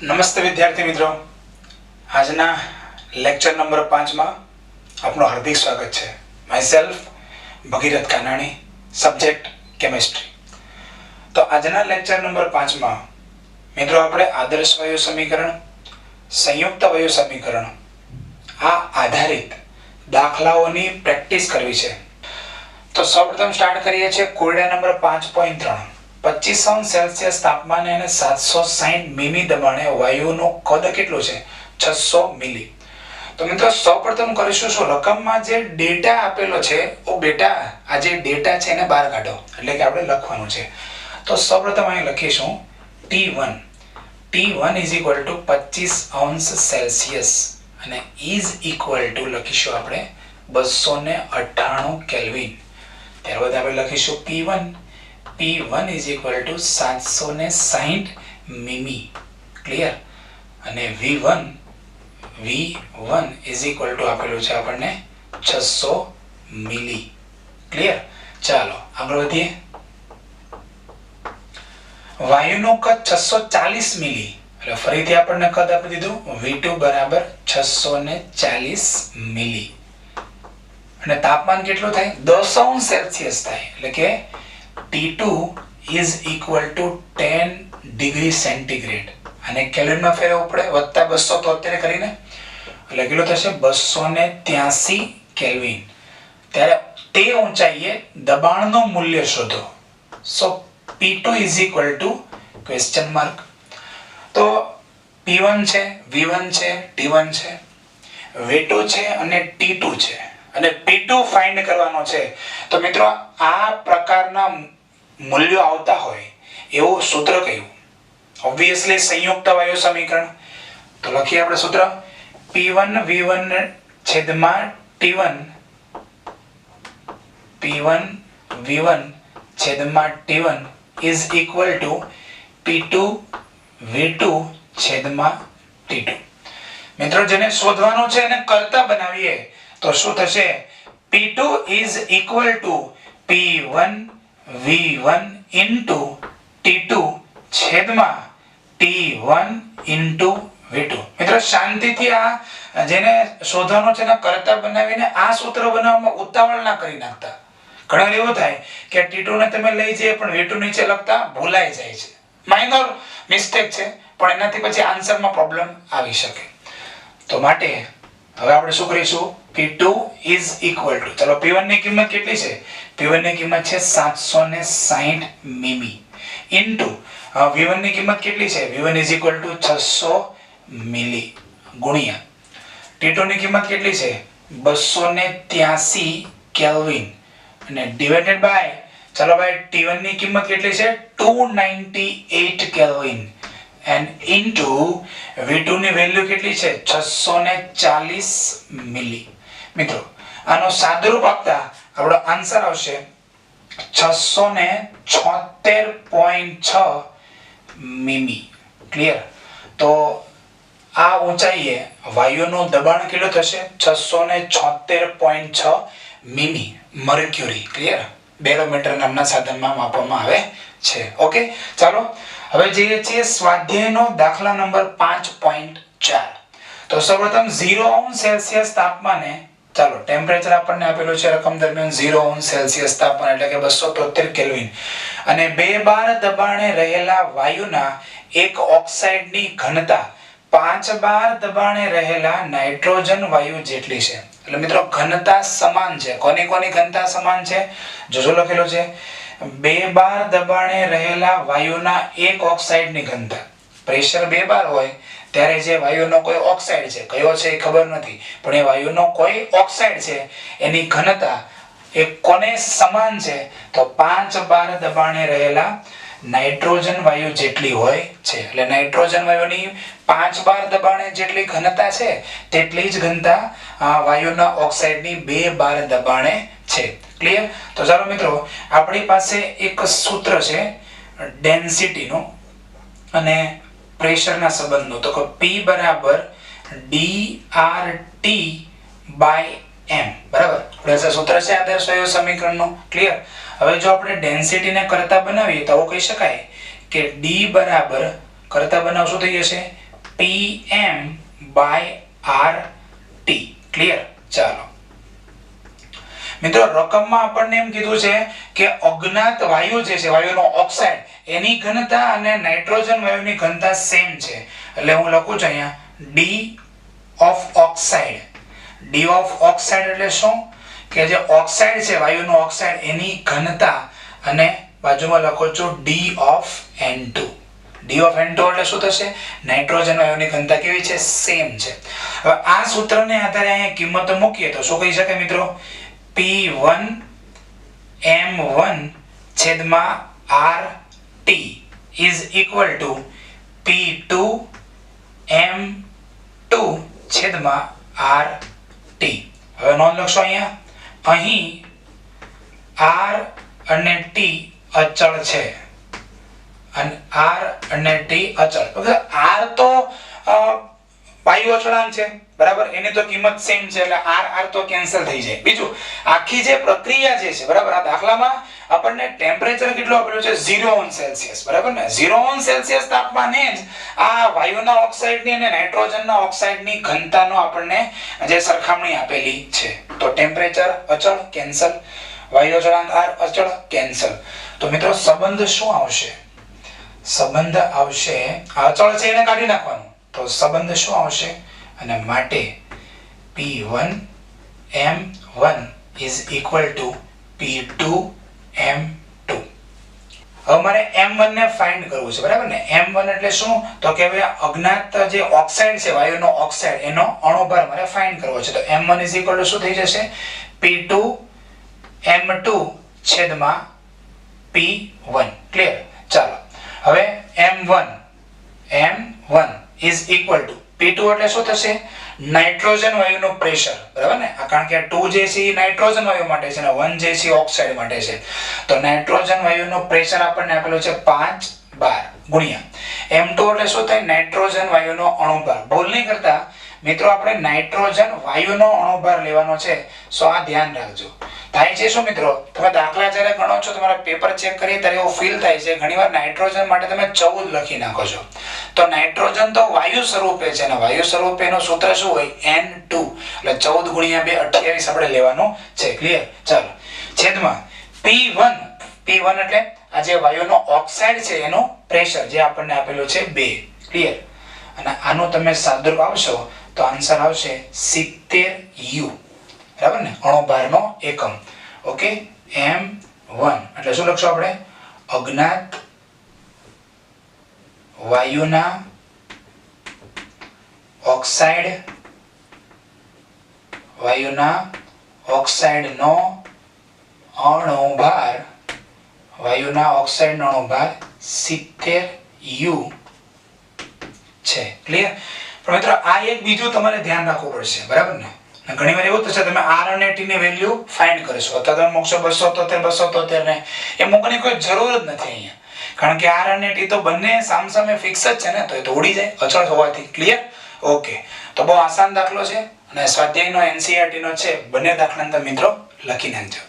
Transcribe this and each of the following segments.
નમસ્તે વિદ્યાર્થી મિત્રો, આજના લેક્ચર નંબર 5 માં આપનું હાર્દિક સ્વાગત છે. My self Bhagirath Kanani, subject chemistry. તો આજના લેક્ચર નંબર 5 માં મિત્રો આપણે આદર્શ વાયુ સમીકરણ, સંયુક્ત વાયુ સમીકરણ આ આધારિત દાખલાઓની પ્રેક્ટિસ કરવી છે. તો સૌપ્રથમ સ્ટાર્ટ કરીએ છીએ કોયડા નંબર 5.3. 25°C તાપમાને અને 760 મીમી દબાણે વાયુનું કદ કેટલું છે? 600 મિલી. તો મિત્રો સૌપ્રથમ કરીશું શું, રકમમાં જે ડેટા આપેલો છે ઓ બેટા આ જે ડેટા છે એને બહાર કાઢો, એટલે કે આપણે લખવાનું છે. તો સૌપ્રથમ અહીં લખીશું T1 is equal to 25°C અને is equal to લખીશું આપણે 298 કેલ્વિન. ત્યારબાદ આપણે લખીશું P1 is equal to 760 મીમી. ક્લિયર? અને V1 is equal to આપેલું છે આપણને 600 મિલી. ક્લિયર? ચાલો આગળ વધીએ. વાયુનું કદ 640 મિલી, એટલે ફરીથી આપણને કદ આપી દીધું V2 બરાબર 640 મિલી. અને તાપમાન કેટલું થાય? 10°C થાય, એટલે કે T2 is equal to 10 degree centigrade. અને કેલ્વિનમાં ફેરવવું પડે, વત્તા 273 કરીને, એટલે કેટલું થશે? 283 કેલ્વિન. ત્યારે તે ઊંચાઈએ દબાણનું મૂલ્ય શોધો. સો P2 is equal to question mark. તો P1 છે, V1 છે, T1 છે, V2 છે અને T2 છે, અને P2 ફાઇન્ડ કરવાનો છે. તો મિત્રો આ પ્રકારના મૂલ્યો આવતા હોય એવું સૂત્ર કયું? ઓબ્વિયસલી સંયુક્ત વાયુ સમીકરણ. તો લખીએ આપણે સૂત્ર P1 V1 છેદમાં T1, P1 V1 છેદમાં T1 is equal to P2 V2 છેદમાં T2. મિત્રો જેને શોધવાનું છે એને કરતા બનાવીએ તો શું થશે? P2 is equal to P1 V1 into T2 છેદમાં T1 into V2. મિત્રો શાંતિથી આ જેને શોધવાનું છે એને કરતા બનાવીને આ સૂત્ર બનાવવામાં ઉતાવળ ના કરી નાખતા. ઘણા એવું થાય કે T2 ને તમે લઈ જઈએ પણ V2 નીચે લખતા ભૂલાઈ જાય છે. માઇનર મિસ્ટેક છે, પણ એનાથી પછી આન્સરમાં પ્રોબ્લેમ આવી શકે. તો માટે હવે આપણે શું કરીશું? P2 is equal to, ચલો P1 ની કિંમત કેટલી છે? P1 ની કિંમત છે 760 મીમી ઇન્ટુ V1 ની કિંમત કેટલી છે? V1 is equal to 600 મિલી ગુણ્યા T2 ની કિંમત કેટલી છે? 283 કેલ્વિન અને ડિવાઇડેડ બાય, ચલો ભાઈ T1 ની કિંમત કેટલી છે? 298 કેલ્વિન and into V2 ની વેલ્યુ કેટલી છે? 640 મિલી. મિત્રો આનો સાદુરૂપ આપતા આપણો આન્સર આવશે 676.6 મીમી. ક્લિયર? તો આ ઊંચાઈએ વાયુનું દબાણ કેટલું થશે? 676.6 મીમી મર્ક્યુરી. ક્લિયર? બેરોમીટર નામના સાધનમાં માપવામાં આવે છે. ઓકે, ચાલો હવે જઈએ છીએ સ્વાધ્યાયનો દાખલા નંબર 5.4. તો સૌપ્રથમ 0°C તાપમાને, ચાલો ટેમ્પરેચર આપણને આપેલું છે રકમ દરમિયાન 0°C તાપમાન એટલે કે 273 કેલ્વિન, અને 2 બાર દબાણે રહેલા વાયુના એક ઓક્સાઇડની ઘનતા 5 બાર દબાણે રહેલા નાઇટ્રોજન વાયુ જેટલી છે. એટલે મિત્રો ઘનતા સમાન છે. કોની કોની ઘનતા સમાન છે? જોજો લખેલું છે 2 બાર દબાણે રહેલા વાયુના એક ઓક્સાઇડની ઘનતા. પ્રેશર 2 બાર હોય ત્યારે જે વાયુનો કોઈ ઓક્સાઇડ છે, કયો છે એ ખબર નથી, પણ એ વાયુનો કોઈ ઓક્સાઇડ છે એની ઘનતા એ કોને સમાન છે? તો 5 બાર દબાણે રહેલા નાઇટ્રોજન વાયુ જેટલી હોય છે. એટલે નાઇટ્રોજન વાયુની 5 બાર દબાણે જેટલી ઘનતા છે તેટલી જ ઘનતા વાયુના ઓક્સાઇડની 2 બાર દબાણે છે. ક્લિયર? તો ચાલો મિત્રો આપણી પાસે એક સૂત્ર છે ડેન્સિટીનું અને પ્રેશરના સંબંધનો. તો કે P બરાબર dRT by m. બરાબર? આપણે સૂત્ર છે આદર્શ વાયુ સમીકરણનું. ક્લિયર? હવે જો આપણે ડેન્સિટી ને કરતા બનાવીએ તો કહી શકાય કે D બરાબર કરતા બનાવશું થઈ જશે PM/RT. ક્લિયર? ચાલો મિત્રો, રકમમાં આપણને એમ કીધું છે કે અજ્ઞાત વાયુ જે છે, વાયુનો ઓક્સાઇડ, એની ઘનતા અને નાઇટ્રોજન વાયુની ઘનતા સેમ છે. એટલે હું લખું છું અહીંયા D of oxide. D of oxide એટલે શું? કે જે ઓક્સાઇડ છે, વાયુનો ઓક્સાઇડ, એની ઘનતા, અને બાજુમાં લખો છો D of N2. D of N2 એટલે શું થશે? નાઇટ્રોજન વાયુની ઘનતા કેવી છે? સેમ છે. હવે આ સૂત્રને આધારે અહીંયા કિંમતો મૂકીએ તો શું કહી શકાય મિત્રો? P1 M1 છેદમાં RT is equal to P2 M2 છેદમાં RT. હવે નોંધ લખશો અહીંયા, અહીં R અને T અચળ છે, અને R અને T અચળ. R તો વાયુ અચળાંક છે, બરાબર, એની તો કિંમત સેમ છે, એટલે R તો કેન્સલ થઈ જાય. બીજું, આખી જે પ્રક્રિયા જે છે, બરાબર, આ દાખલામાં આપણને ટેમ્પરેચર કેટલું આપેલું છે? 0°C, બરાબર ને? 0°C તાપમાને જ આ વાયુના ઓક્સાઇડની અને નાઇટ્રોજનના ઓક્સાઇડની ઘનતાનો આપણને જે સરખામણી આપેલી છે. તો ટેમ્પરેચર અચળ, કેન્સલ. વાયુ અચળાંક R અચળ, કેન્સલ. તો મિત્રો સંબંધ શું આવશે? સંબંધ આવશે, અચળ છે એને કાઢી નાખવાનું, તો સંબંધ શું આવશે? અને માટે P1 M1 is equal to P2 M2. હવે મારે M1 ને ફાઇન્ડ કરવું છે, બરાબર ને? M1 એટલે શું? તો કે હવે અજ્ઞાત જે ઓક્સાઇડ છે, વાયુનો ઓક્સાઇડ, એનો અણુભાર મારે ફાઇન્ડ કરવો છે. તો M1 is equal to શું થઈ જશે? P2 M2 છેદમાં P1. ક્લિયર? ચાલો હવે M1 is equal to P2 એટલે શું થશે? નાઇટ્રોજન વાયુનું પ્રેશર, બરાબર ને? કારણ કે 2 જે છે એ નાઇટ્રોજન વાયુ માટે છે અને 1 જે છે ઓક્સાઇડ માટે છે. તો નાઇટ્રોજન વાયુનું પ્રેશર આપણને આપેલું છે 5 bar ગુણ્યા M2 એટલે શું થાય? નાઇટ્રોજન વાયુનો અણુભાર. ભૂલ નહીં કરતા મિત્રો, આપણે નાઇટ્રોજન વાયુનો અણુભાર લેવાનો છે, સો આ ધ્યાન રાખજો. થાય છે શું મિત્રો, તમે દાખલા જ્યારે ગણો છો, તમારા પેપર ચેક કરીએ ત્યારે એવું ફીલ થાય છે ઘણીવાર નાઇટ્રોજન માટે તમે 14 લખી નાખો છો. તો નાઇટ્રોજન તો વાયુ સ્વરૂપે છે, અને વાયુ સ્વરૂપે એનું સૂત્ર શું હોય? N2. એટલે 14 ગુણ્યા 2 28 આપણે લેવાનું છે. ક્લિયર? ચાલો છેદમાં P1 એટલે આ જે વાયુનો ઓક્સાઇડ છે એનું પ્રેશર જે આપણને આપેલું છે 2. ક્લિયર? અને આનું તમે સાદુરૂપ આવશો તો આન્સર આવશે 70 U, બરાબર ને? અણુભારનો એકમ. ઓકે, M1 એટલે શું લખશો આપણે? અજ્ઞાત વાયુના ઓક્સાઇડનો અણુભાર 70 U છે. ક્લિયર? પણ મિત્રો આ એક બીજું તમારે ધ્યાન રાખવું પડશે, બરાબર ને? ઘણી વાર એવું થશે, તમે R અને T ની વેલ્યુ ફાઇન્ડ કરશો, અથવા તમે મૂકશો 273 ને, એ મૂકવાની કોઈ જરૂર જ નથી અહીંયા, કારણ કે R અને T તો બંને સામસામે ફિક્સ જ છે ને, તો એ તો ઉડી જાય અચળ હોવાથી. ક્લિયર? ઓકે, તો બહુ આસાન દાખલો છે, અને સ્વાધ્યાયનો NCERT નો છે, બંને દાખલા અંદર મિત્રો લખી નાખજો.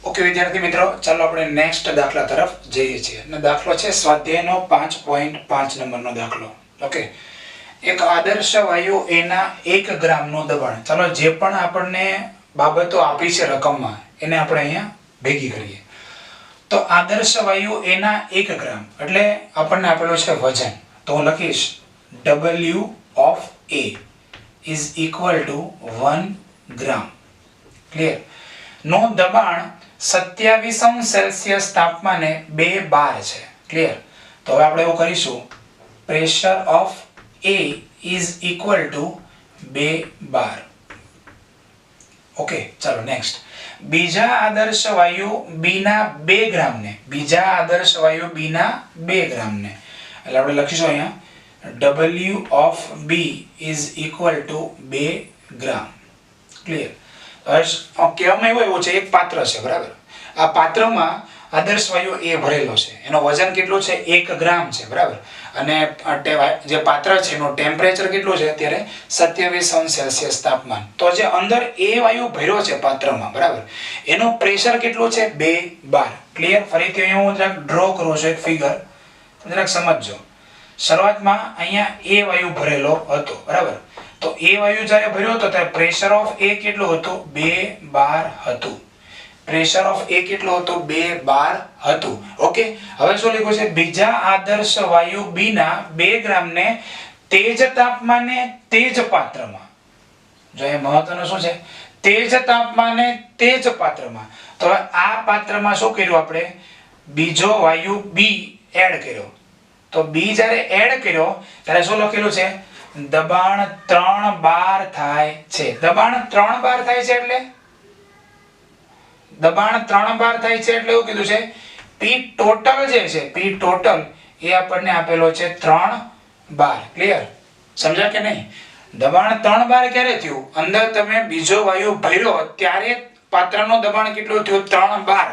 ઓકે વિદ્યાર્થી મિત્રો, ચાલો આપણે નેક્સ્ટ દાખલા તરફ જઈએ છીએ. અને દાખલો છે સ્વાધ્યાયનો 5.5 નંબરનો દાખલો. ઓકે, એક આદર્શ વાયુ એના 1 ગ્રામનું દબાણ. ચાલો જે પણ આપણને બાબતો આપી છે રકમમાં, એને આપણે અહીંયા ભેગી કરીએ. તો આદર્શ વાયુ એના 1 ગ્રામ એટલે આપણને આપેલું છે વજન. તો હું લખીશ W of A is equal to 1 gram. Clear? નો દબાણ 27°C તાપમાને 2 bar છે. ક્લિયર? તો હવે આપણે એવું કરીશું, pressure of A is equal to 2 bar. Okay, ચાલો નેક્સ્ટ. બીજા આદર્શ વાયુ B ના 2 ગ્રામને, બીજા આદર્શ વાયુ B ના 2 ગ્રામને, એટલે આપણે લખીશું અહીંયા W of B is equal to 2 gram. Clear? કહેવામાં એવું છે, એક પાત્ર છે, બરાબર? આ પાત્રમાં આદર્શ વાયુ એ ભરેલો છે, એનો વજન કેટલું છે 1 ગ્રામ છે, બરાબર, અને જે પાત્ર છે એનું ટેમ્પરેચર કેટલું છે અત્યારે 27°C તાપમાન. તો જે અંદર એ વાયુ ભર્યો છે પાત્રમાં, બરાબર, એનું પ્રેશર કેટલું છે 2 બાર. ક્લિયર? ફરીથી અહીંયા હું જરાક ડ્રો કરું છું એક ફિગર, જરાક સમજજો. શરૂઆતમાં અહીંયા એ વાયુ ભરેલો હતો, બરાબર, તો એ વાયુ જ્યારે ભર્યો હતો ત્યારે પ્રેશર ઓફ એ કેટલું હતું 2 બાર હતું. પ્રેશર ઓફ એ કેટલું હતું 2 બાર હતું. ઓકે, હવે શું લખ્યું છે? બીજા આદર્શ વાયુ બી ના 2 ગ્રામ ને તેજ તાપમાને તેજ પાત્રમાં, જો એ મહત્વનું શું છે? તેજ તાપમાને તેજ પાત્રમાં. તો આ પાત્રમાં શું કર્યું આપણે? બીજો વાયુ બી એડ કર્યો. તો બી જ્યારે એડ કર્યો ત્યારે શું લખેલું છે? દબાણ 3 બાર થાય છે. દબાણ 3 બાર થાય છે એટલે દબાણ 3 બાર થાય છે એટલે એવું કીધું છે પી ટોટલ જે છે, પી ટોટલ એ આપણને આપેલો છે 3 બાર. ક્લિયર? સમજ્યા કે નહીં? દબાણ 3 બાર ક્યારે થયું? અંદર તમે બીજો વાયુ ભર્યો ત્યારે પાત્રનું દબાણ કેટલું થયું? 3 બાર.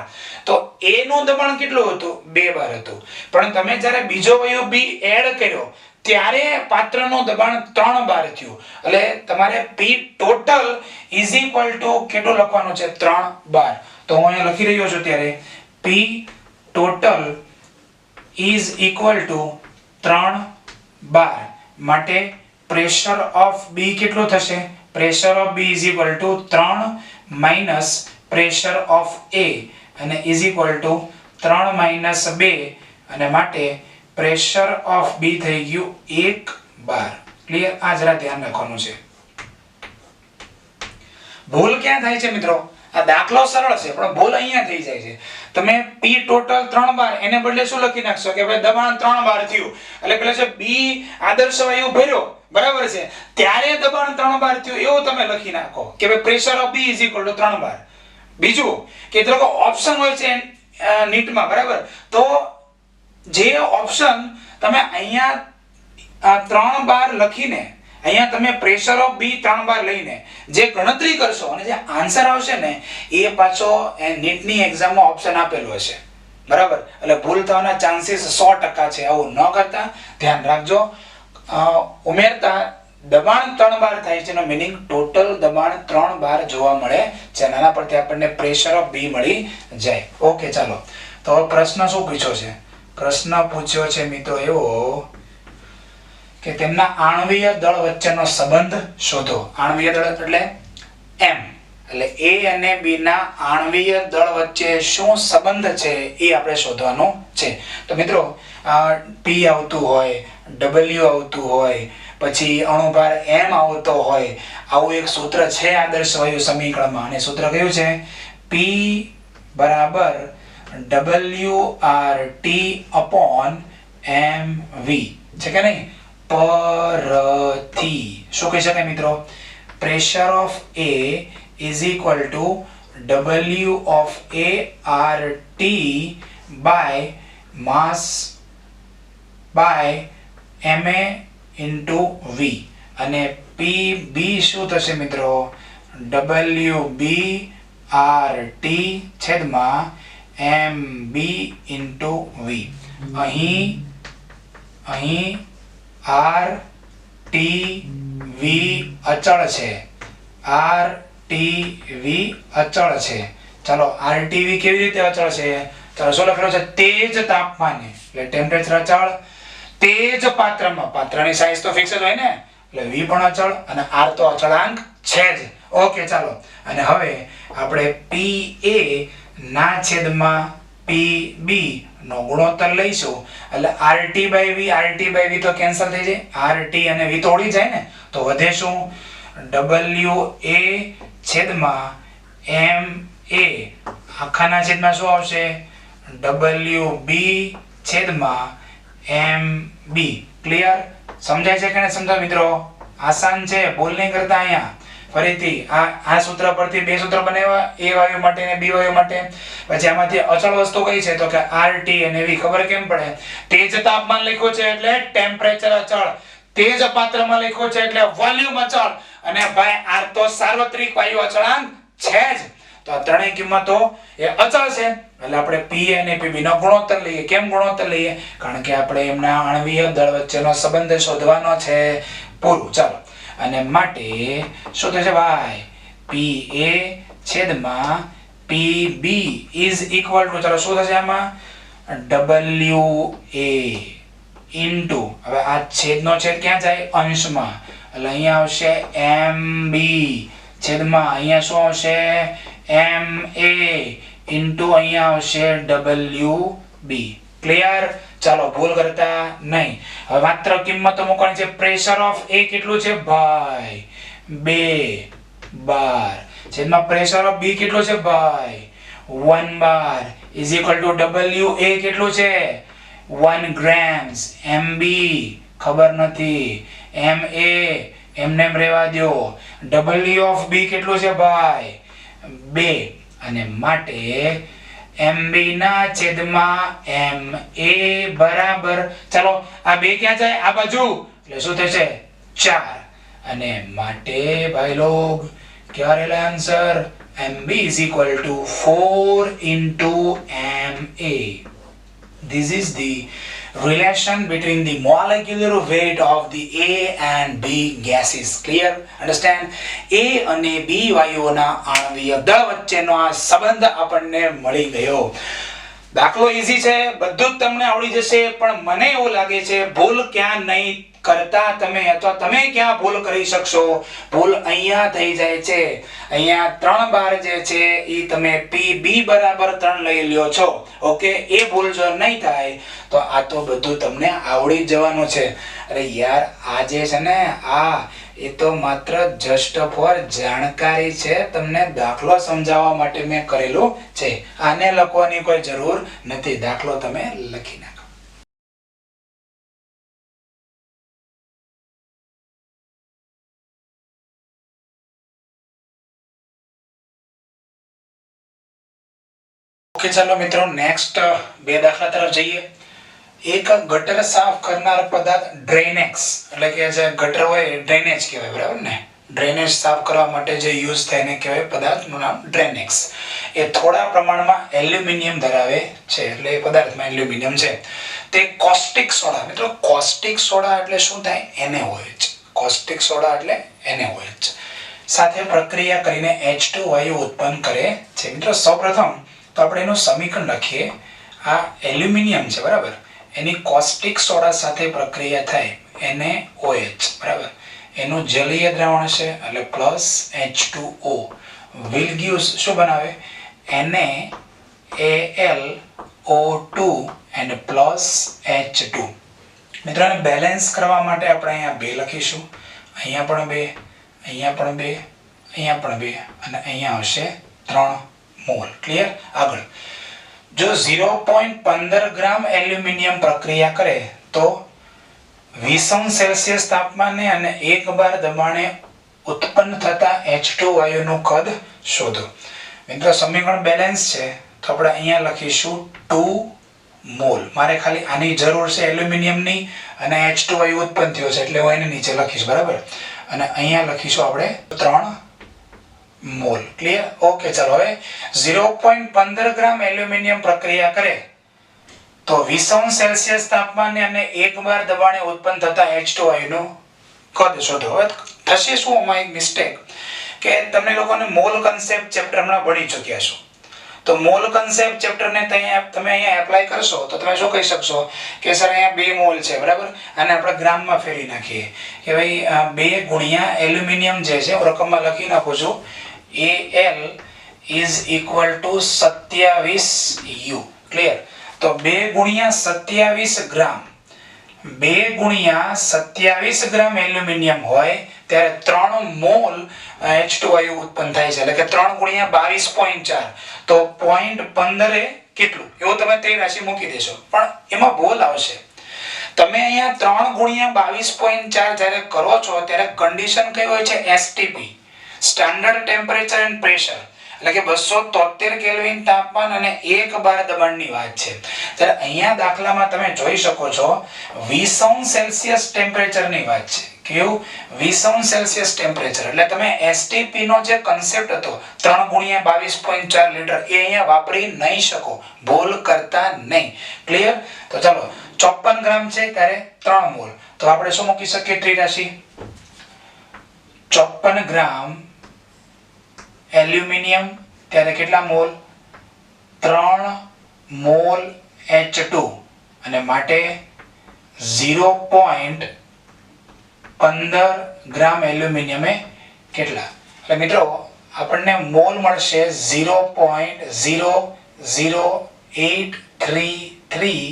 તો એ નું દબાણ કેટલું હતું? 2 બાર હતું. પણ તમે જ્યારે બીજો વાયુ બી એડ કર્યો ત્યારે પાત્રનું દબાણ 3 બાર થયું. એટલે તમારે પી ટોટલ ઇઝ ઇક્વલ ટુ કેટલું લખવાનું છે? 3 બાર. તો હું અહીંયા લખી રહ્યો છું ત્યારે P total is equal to 3 bar. માટે પ્રેશર ઓફ બી કેટલું થશે? Pressure of B is equal to 3 minus pressure of A, અને ઇઝ ઇક્વલ ટુ 3 માઇનસ 2, અને માટે પ્રેશર ઓફ બી થઈ ગયું 1 બાર. ક્લિયર? આ જરા ધ્યાન રાખવાનું છે. ભૂલ ક્યાં થાય છે મિત્રો? આ દાખલો સરળ છે પણ ભૂલ અહીંયા થઈ જાય છે. તમે પી ટોટલ 3 બાર એને બદલે શું લખી નાખશો કે ભાઈ દબાણ 3 બાર થયું એટલે પેલા છે બી આદર્શ વાયુ ભર્યો, બરાબર છે, ત્યારે દબાણ 3 બાર થયું એવું તમે લખી નાખો કે ભાઈ pressure of B is equal to 3 bar. બીજું કે જો ઓપ્શન હોય છે નીટમાં, બરાબર, તો જે ઓપ્શન તમે અહીંયા 3 બાર લખીને અહીંયા તમે પ્રેશર ઓફ બી 3 બાર લઈને જે ગણતરી કરશો અને જે આન્સર આવશે ને એ પાછો નીટની એક્ઝામમાં ઓપ્શન આપેલું હશે, બરાબર. એટલે ભૂલ થવાના ચાન્સીસ 100% છે. આવું ન કરતા ધ્યાન રાખજો. ઉમેરતા દબાણ 3 બાર થાય છે એનો મીનિંગ ટોટલ દબાણ 3 બાર જોવા મળે છે. નાના પરથી આપણને પ્રેશર ઓફ બી મળી જાય. ઓકે, ચાલો. તો પ્રશ્ન શું પૂછ્યો છે? પ્રશ્ન પૂછ્યો છે મિત્રો એવો કે તેમના આણ્વીય દળ વચ્ચેનો સંબંધ શોધો. આણ્વીય દળ એટલે એમ, એટલે એ અને બી ના આણ્વીય દળ વચ્ચે શું સંબંધ છે એ આપણે શોધવાનું છે. તો મિત્રો પી આવતું હોય, ડબલ્યુ આવતું હોય, પછી અણુભાર એમ આવતો હોય, આવું એક સૂત્ર છે આદર્શ વાયુ સમીકરણમાં, અને સૂત્ર કયું છે? પી બરાબર WRT upon MV છે કે નહીં? પરથી શું કહી શકાય મિત્રો? Pressure of A is equal two W of ART by mass by MA into V, અને PB શું થશે મિત્રો? WBRT છેદમાં MB into V. અહીં R T V અચળ છે, R T V અચળ છે. ચાલો RTV કેવી રીતે અચળ છે? ચાલો શું લખેલું છે? તેજ તાપમાને, એટલે ટેમ્પરેચર અચળ, તેજ પાત્રમાં, પાત્રની સાઈઝ તો ફિક્સ જ હોય ને, એટલે V પણ અચળ અને R તો અચળાંક છે જ. ઓકે, ચાલો. અને હવે આપણે PA ના છેદમાં PB નો ગુણોત્તર લઈશું એટલે RT by V, RT by V તો કેન્સલ થઈ જાય, RT અને V તો ઉડી જાય ને, તો વધે શું? WA છેદમાં MA આખાના છેદમાં શું આવશે? WB છેદમાં MB. ક્લિયર? સમજાય છે કે નહીં સમજાવ મિત્રો? આસાન છે, ભૂલ નહીં કરતા. અહીંયા ફરીથી આ સૂત્ર પરથી બે સૂત્ર બનાવ્યા, એ વાયુ માટે અને બી વાયુ માટે. પછી આમાંથી અચળ વસ્તુ કઈ છે? તો કે RT અને V. ખબર કેમ પડે? તેજ તાપમાન લખ્યું છે એટલે ટેમ્પરેચર અચળ, તેજ પાત્રમાં લખ્યું છે એટલે વોલ્યુમ અચળ, અને ભાઈ R તો સાર્વત્રિક વાયુ અચળાંક છે જ. તો આ ત્રણેય કિંમતો એ અચળ છે એટલે આપણે Pa અને Pb નો ગુણોત્તર લઈએ. કેમ ગુણોત્તર લઈએ? કારણ કે આપણે એમના આણ્વીય દળ વચ્ચેનો સંબંધ શોધવાનો છે. પૂરું. ચાલો, અને માટે શું થશે ભાઈ? Pa છેદમાં Pb is equal to, ચાલો શું થશે આમાં? Wa into, હવે આ છેદનો છેદ ક્યાં જાય? અંશમાં. એટલે અહીંયા આવશે Mb છેદમાં અહીંયા શું આવશે? Ma into અહીંયા આવશે Wb. ક્લિયર? ચાલો, ભૂલ કરતા નહીં. હવે માત્ર કિંમતો મૂકવાની છે. પ્રેશર ઓફ A કેટલું છે ભાઈ? 2 બાર છેદમાં પ્રેશર ઓફ B કેટલું છે ભાઈ? 1 બાર is equal to Wa કેટલું છે? 1 grams. Mb ખબર નથી. Ma એમને રહેવા દો. W of B કેટલું છે ભાઈ? 2. અને માટે Mb ના છેદમાં Ma બરાબર, ચાલો આ 2 ક્યાં જાય? આ બાજુ. એટલે શું થશે? 4. અને માટે ભાઈ લોગ क्या रहेगा answer? Mb is equal to 4 into Ma. This is the relation between the molecular weight of the A and B gases. Clear? Understand? A અને B વાયુઓના આણ્વીય દળ વચ્ચેનો આ સંબંધ આપણને મળી ગયો. દાખલો ઈઝી છે, બધું જ તમને આવડી જશે, પણ મને એવું લાગે છે ભૂલ ક્યાં નહીં કરતા તમે, અથવા તમે ક્યાં ભૂલ કરી શકશો? ભૂલ અહીંયા થઈ જાય છે. અહીંયા 3 બાર જે છે એ તમે Pb બરાબર 3 લઈ લ્યો છો. ઓકે, એ ભૂલ જો નહીં થાય તો આ તો બધું તમને આવડી જવાનું છે. અરે યાર, આ જે છે ને આ એ તો માત્ર જસ્ટ ફોર જાણકારી છે, તમને દાખલો સમજાવવા માટે મેં કરેલું છે. આને લખવાની કોઈ જરૂર નથી. દાખલો તમે લખી નાખો. ઓકે, ચાલો મિત્રો નેક્સ્ટ 2 દાખલા તરફ જઈએ. એક ગટર સાફ કરનાર પદાર્થ ડ્રેનેક્સ, એટલે કે જે ગટર હોય ડ્રેનેજ કહેવાય, બરાબર ને? ડ્રેનેજ સાફ કરવા માટે જે યુઝ થાય એને કહેવાય પદાર્થનું નામ ડ્રેનેક્સ. એ થોડા પ્રમાણમાં એલ્યુમિનિયમ ધરાવે છે, એટલે એ પદાર્થમાં એલ્યુમિનિયમ છે. તે કોસ્ટિક સોડા, મિત્રો કોસ્ટિક સોડા એટલે શું થાય? NaOH. કોસ્ટિક સોડા એટલે NaOH સાથે પ્રક્રિયા કરીને H2 વાયુ ઉત્પન્ન કરે છે. મિત્રો સૌપ્રથમ તો આપણે એનું સમીકરણ લખીએ. આ એલ્યુમિનિયમ છે, બરાબર? એની કોસ્ટિક સોડા સાથે પ્રક્રિયા થાય NaOH, બરાબર? એનું જલીય દ્રાવણ છે એટલે પ્લસ H2O will give શું બનાવે? NaAlO2 and plus H2. મિત્રોને બેલેન્સ કરવા માટે આપણે અહીંયા 2 લખીશું. અહીંયા પણ 2, અહીંયા પણ 2, અહીંયા પણ 2 અને અહીંયા આવશે 3 મોલ. ક્લિયર? આગળ જો 0.15 ગ્રામ એલ્યુમિનિયમ પ્રક્રિયા કરે તો 20 સેલ્સિયસ તાપમાને અને 1 બાર દબાણે ઉત્પન્ન થતા H2 વાયુનું કદ શોધો. મિત્રો સમીકરણ બેલેન્સ છે તો આપણે અહીંયા લખીશું 2 મોલ. મારે ખાલી આની જરૂર છે એલ્યુમિનિયમની, અને H2 વાયુ ઉત્પન્ન થયો છે એટલે હું એને નીચે લખીશ, બરાબર? અને અહીંયા લખીશું આપણે 3 મોલ. ક્લિયર? ઓકે, ચાલો હવે 0.15 ગ્રામ એલ્યુમિનિયમ પ્રક્રિયા કરે તો 20 સેલ્સિયસ તાપમાને અને 1 બાર દબાણે ઉત્પન્ન થતા H2 વાયુનું કદ શોધો. હવે થશે શું આમાં એક મિસ્ટેક કે તમને લોકોને મોલ કન્સેપ્ટ ચેપ્ટર હમણાં ભણી ચૂક્યા છો, તો મોલ કન્સેપ્ટ ચેપ્ટરને તમે અહીંયા એપ્લાય કરશો તો તમે શું કહી શકશો કે સર અહીંયા 2 મોલ છે, બરાબર? અને આપણે ગ્રામમાં ફેરવી નાખીએ કે ભાઈ 2 ગુણ્યા એલ્યુમિનિયમ જે છે હું રકમમાં લખી નાખું છું. Al is equal to 27U. Clear? તો 2 ગુણ્યા 27 ગ્રામ, 2 ગુણ્યા 27 ગ્રામ એલ્યુમિનિયમ હોય ત્યારે 3 મોલ H2 વાયુ ઉત્પન્ન થાય છે, એટલે કે 3 ગુણ્યા 22.4 તો 0.15 એ કેટલું એવું તમે તે રાશિ મૂકી દેશો. પણ એમાં ભૂલ આવશે. તમે અહીંયા 3 ગુણ્યા 22.4 જ્યારે કરો છો ત્યારે કન્ડિશન કઈ હોય છે? STP, standard temperature and pressure, એટલે કે 273 કેલ્વિન તાપમાન અને 1 બાર દબાણની વાત છે. ત્યારે અહીંયા દાખલામાં તમે જોઈ શકો છો 20 સેલ્સિયસ ટેમ્પરેચરની વાત છે. કેવું 20 સેલ્સિયસ ટેમ્પરેચર એટલે તમે એસટીપી નો જે કન્સેપ્ટ હતો 3 ગુણ્યા 22.4 લીટર એ અહીંયા વાપરી નહીં શકો, ભૂલ કરતા નહીં. ક્લિયર? તો ચાલો 54 ગ્રામ છે ત્યારે 3 મોલ, તો આપણે શું મૂકી શકીએ ત્રિરાશિ? 54 ગ્રામ એલ્યુમિનિયમ ત્યારે કેટલા મોલ? 3 મોલ H2 અને માટે 0.15 ગ્રામ એલ્યુમિનિયમ એ કેટલા? એટલે મિત્રો આપણને મોલ મળશે 0.00833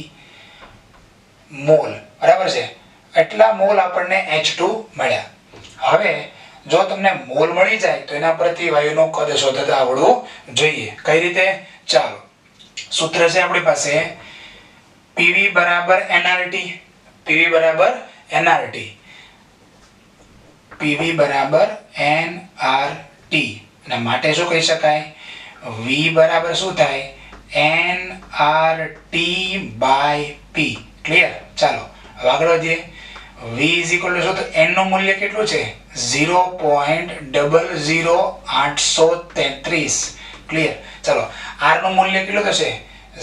મોલ, બરાબર છે? એટલા મોલ આપણને H2 મળ્યા. હવે જો તમને મોલ મળી જાય તો એના પરથી વાયુનું કદ શોધતા આવડવું જોઈએ. કઈ રીતે? ચાલો, સૂત્ર છે આપણી પાસે PV બરાબર nRT. PV બરાબર nRT. PV બરાબર nRT અને માટે શું કહી શકાય? V બરાબર શું થાય? nRT by P. ક્લિયર? ચાલો હવે આગળ વધીએ. V is equal to શું? તો n નું મૂલ્ય કેટલું છે? 0.00833. ક્લિયર? ચાલો R નું મૂલ્ય કેટલું થશે?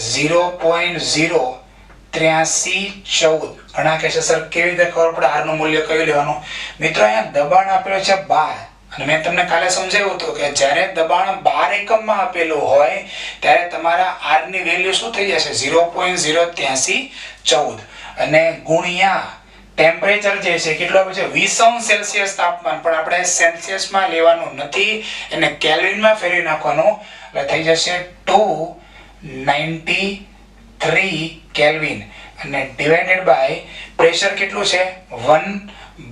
0.08314. ઘણા કહેશે સર કેવી રીતે ખબર પડે R નું મૂલ્ય કયું લેવાનું? મિત્રો અહીંયા દબાણ આપેલું છે 12 અને મેં તમને કાલે સમજાવ્યું હતું કે જ્યારે દબાણ 12 એકમમાં આપેલું હોય ત્યારે તમારા R ની વેલ્યુ શું થઈ જશે? 0.08314 અને ગુણ્યા ટેમ્પરેચર જે છે કેટલું આપે છે? 20 સેલ્સિયસ તાપમાન, પણ આપણે સેલ્સિયસમાં લેવાનું નથી, એને કેલ્વિનમાં ફેરવી નાખવાનું એટલે થઈ જશે 293 કેલ્વિન અને ડિવાઇડેડ બાય પ્રેશર કેટલું છે? 1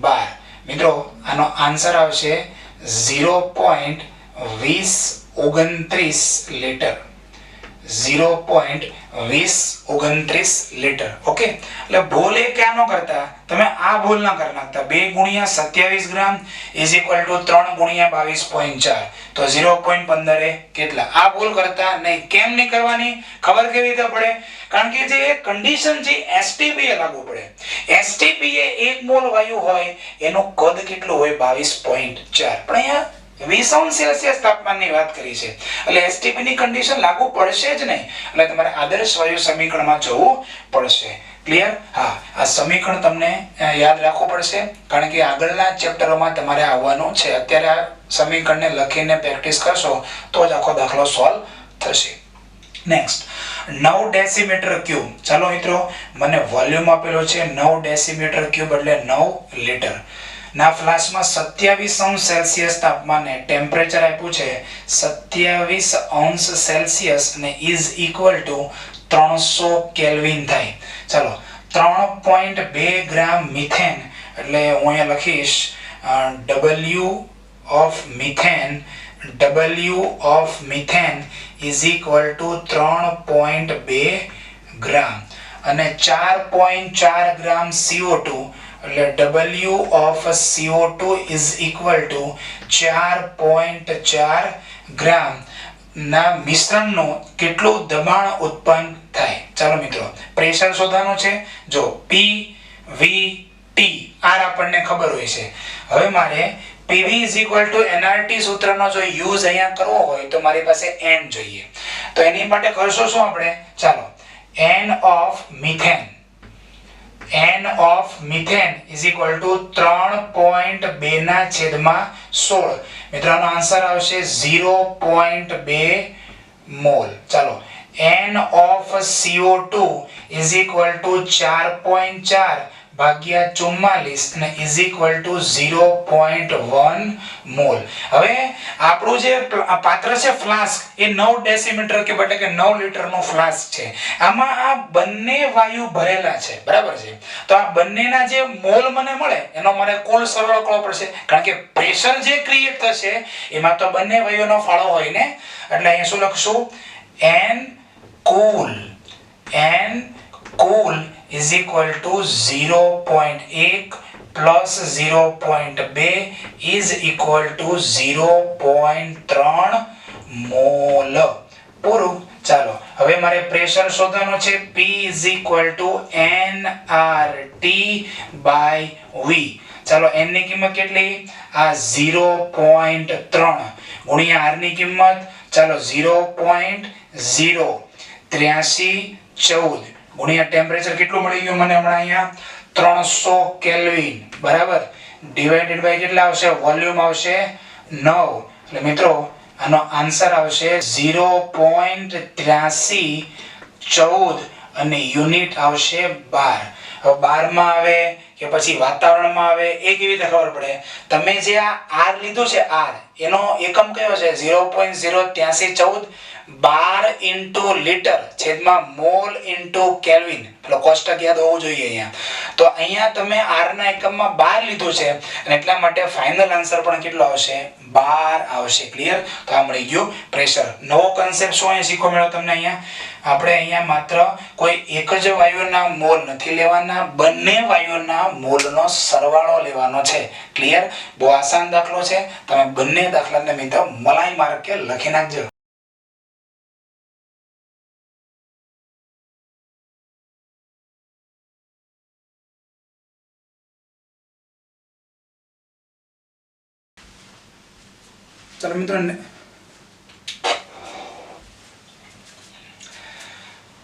બાર. મિત્રો આનો આન્સર આવશે 0.2029 લીટર. 0.2029 લીટર. ઓકે, એટલે ભૂલ એ ક્યાં ન કરતા, તમે આ ભૂલ ના કરી નાખતા. 2 ગુણ્યા 27 ગ્રામ ઇઝ ઇક્વલ ટુ 3 ગુણ્યા 22.4 તો 0.15 એ કેટલા? આ ભૂલ કરતા નહીં. કેમ નહીં કરવાની? ખબર કેવી રીતે પડે? કારણ કે જે કન્ડિશન છે એસટીપી એ લાગુ પડે. એસટીપી એ 1 મોલ વાયુ હોય એનું કદ કેટલું હોય? 22.4. પણ અહીંયા 20 સેલ્સિયસ તાપમાનની વાત કરી છે એટલે એસટીપી ની કન્ડિશન લાગુ પડશે જ નહીં. એટલે તમારે આદર્શ વાયુ સમીકરણમાં જવું પડશે. ક્લિયર? હા, આ સમીકરણ તમને યાદ રાખવું પડશે કારણ કે આગળના ચેપ્ટરોમાં તમારે આવવાનું છે. અત્યારે આ સમીકરણને લખીને પ્રેક્ટિસ કરશો તો જ આખો દાખલો સોલ્વ થશે. Next 9 decimetre cube. ચાલો મિત્રો, મને વોલ્યુમ આપેલો છે 9 ડેસીમીટર ક્યુબ એટલે 9 લીટર ના ફ્લાસ્કમાં 27 સેલ્સિયસ તાપમાને ટેમ્પરેચર આપ્યું છે 27 સેલ્સિયસ અને ઇઝ ઇક્વલ ટુ 300 કેલ્વિન થાય. ચાલો 3.2 ગ્રામ મિથેન એટલે હું અહીંયા લખીશ W of methane is equal to 3.2 ગ્રામ અને 4.4 ગ્રામ CO2 એટલે W of CO2 is equal to 4.4 ગ્રામ ના મિશ્રણનું કેટલું દબાણ ઉત્પન્ન થાય? ચાલો મિત્રો, પ્રેશર શોધવાનું છે. જો P V T R આપણને ખબર હોય છે. હવે મારે PV is equal to nRT સૂત્રનો જો યુઝ અહીંયા કરવો હોય તો મારી પાસે n જોઈએ. તો એની માટે કરશો શું આપણે? ચાલો n of methane is equal to 3.2 ના છેદમાં 16. મિત્રોનો આન્સર આવશે 0.2 મોલ. ચાલો n of CO2 is equal to 4.4 ભાગ્યા 44 અને is equal to 0.1 મોલ. હવે આપણું જે પાત્ર છે ફ્લાસ્ક એ 9 ડેસીમીટર કે એટલે કે 9 લીટરનો ફ્લાસ્ક છે. આમાં આ બંને વાયુ ભરેલા છે, બરાબર છે? તો આ બંનેના જે મોલ મને મળે એનો મને કુલ સરવાળો કરવો પડશે કારણ કે પ્રેશર જે ક્રિએટ થશે એમાં તો બંને વાયુનો ફાળો હોય ને. એટલે અહીંયા શું લખશું? n cool is equal to 0.1 plus 0.2 is equal to 0.3 mall. પૂરું. ચાલો હવે મારે પ્રેશર શોધવાનું છે. P is equal to nRT by V. ચાલો n ની કિંમત કેટલી આ 0.3 ગુણ્યા r ની કિંમત ચાલો 0.08314 ગુણ્યા ટેમ્પરેચર કેટલું મળી ગયું મને હમણાં અહીંયા 300 કેલ્વિન બરાબર ડિવાઇડેડ બાય કેટલા આવશે વોલ્યુમ આવશે 9 એટલે મિત્રો આનો આન્સર આવશે 0.8314 અને યુનિટ આવશે 12 હવે 12 માં આવે કે પછી વાતાવરણમાં આવે એ કેવી રીતે ખબર પડે તમે જે આ r લીધું છે r એનો એકમ કયો છે 0.08314 12 ઇન્ટુ લીટર છેદમાં મોલ ઇન્ટુ કેલ્વિન એટલે કોષ્ટક યાદ હોવું જોઈએ અહીંયા તો અહીંયા તમે r ના એકમમાં 12 લીધું છે અને એટલા માટે ફાઇનલ આન્સર પણ કેટલો આવશે 12 આવશે ક્લિયર તો આ મળી ગયું પ્રેશર નવો કન્સેપ્ટ શું અહીંયા શીખવા મળ્યો તમને અહીંયા આપણે અહીંયા માત્ર કોઈ એક જ વાયુના મોલ નથી લેવાના બંને વાયુના મોલનો સરવાળો લેવાનો છે ક્લિયર બહુ આસાન દાખલો છે તમે બંને દાખલાને મિત્રો મલાઈ માર્કે લખી નાખજો चलो मित्रों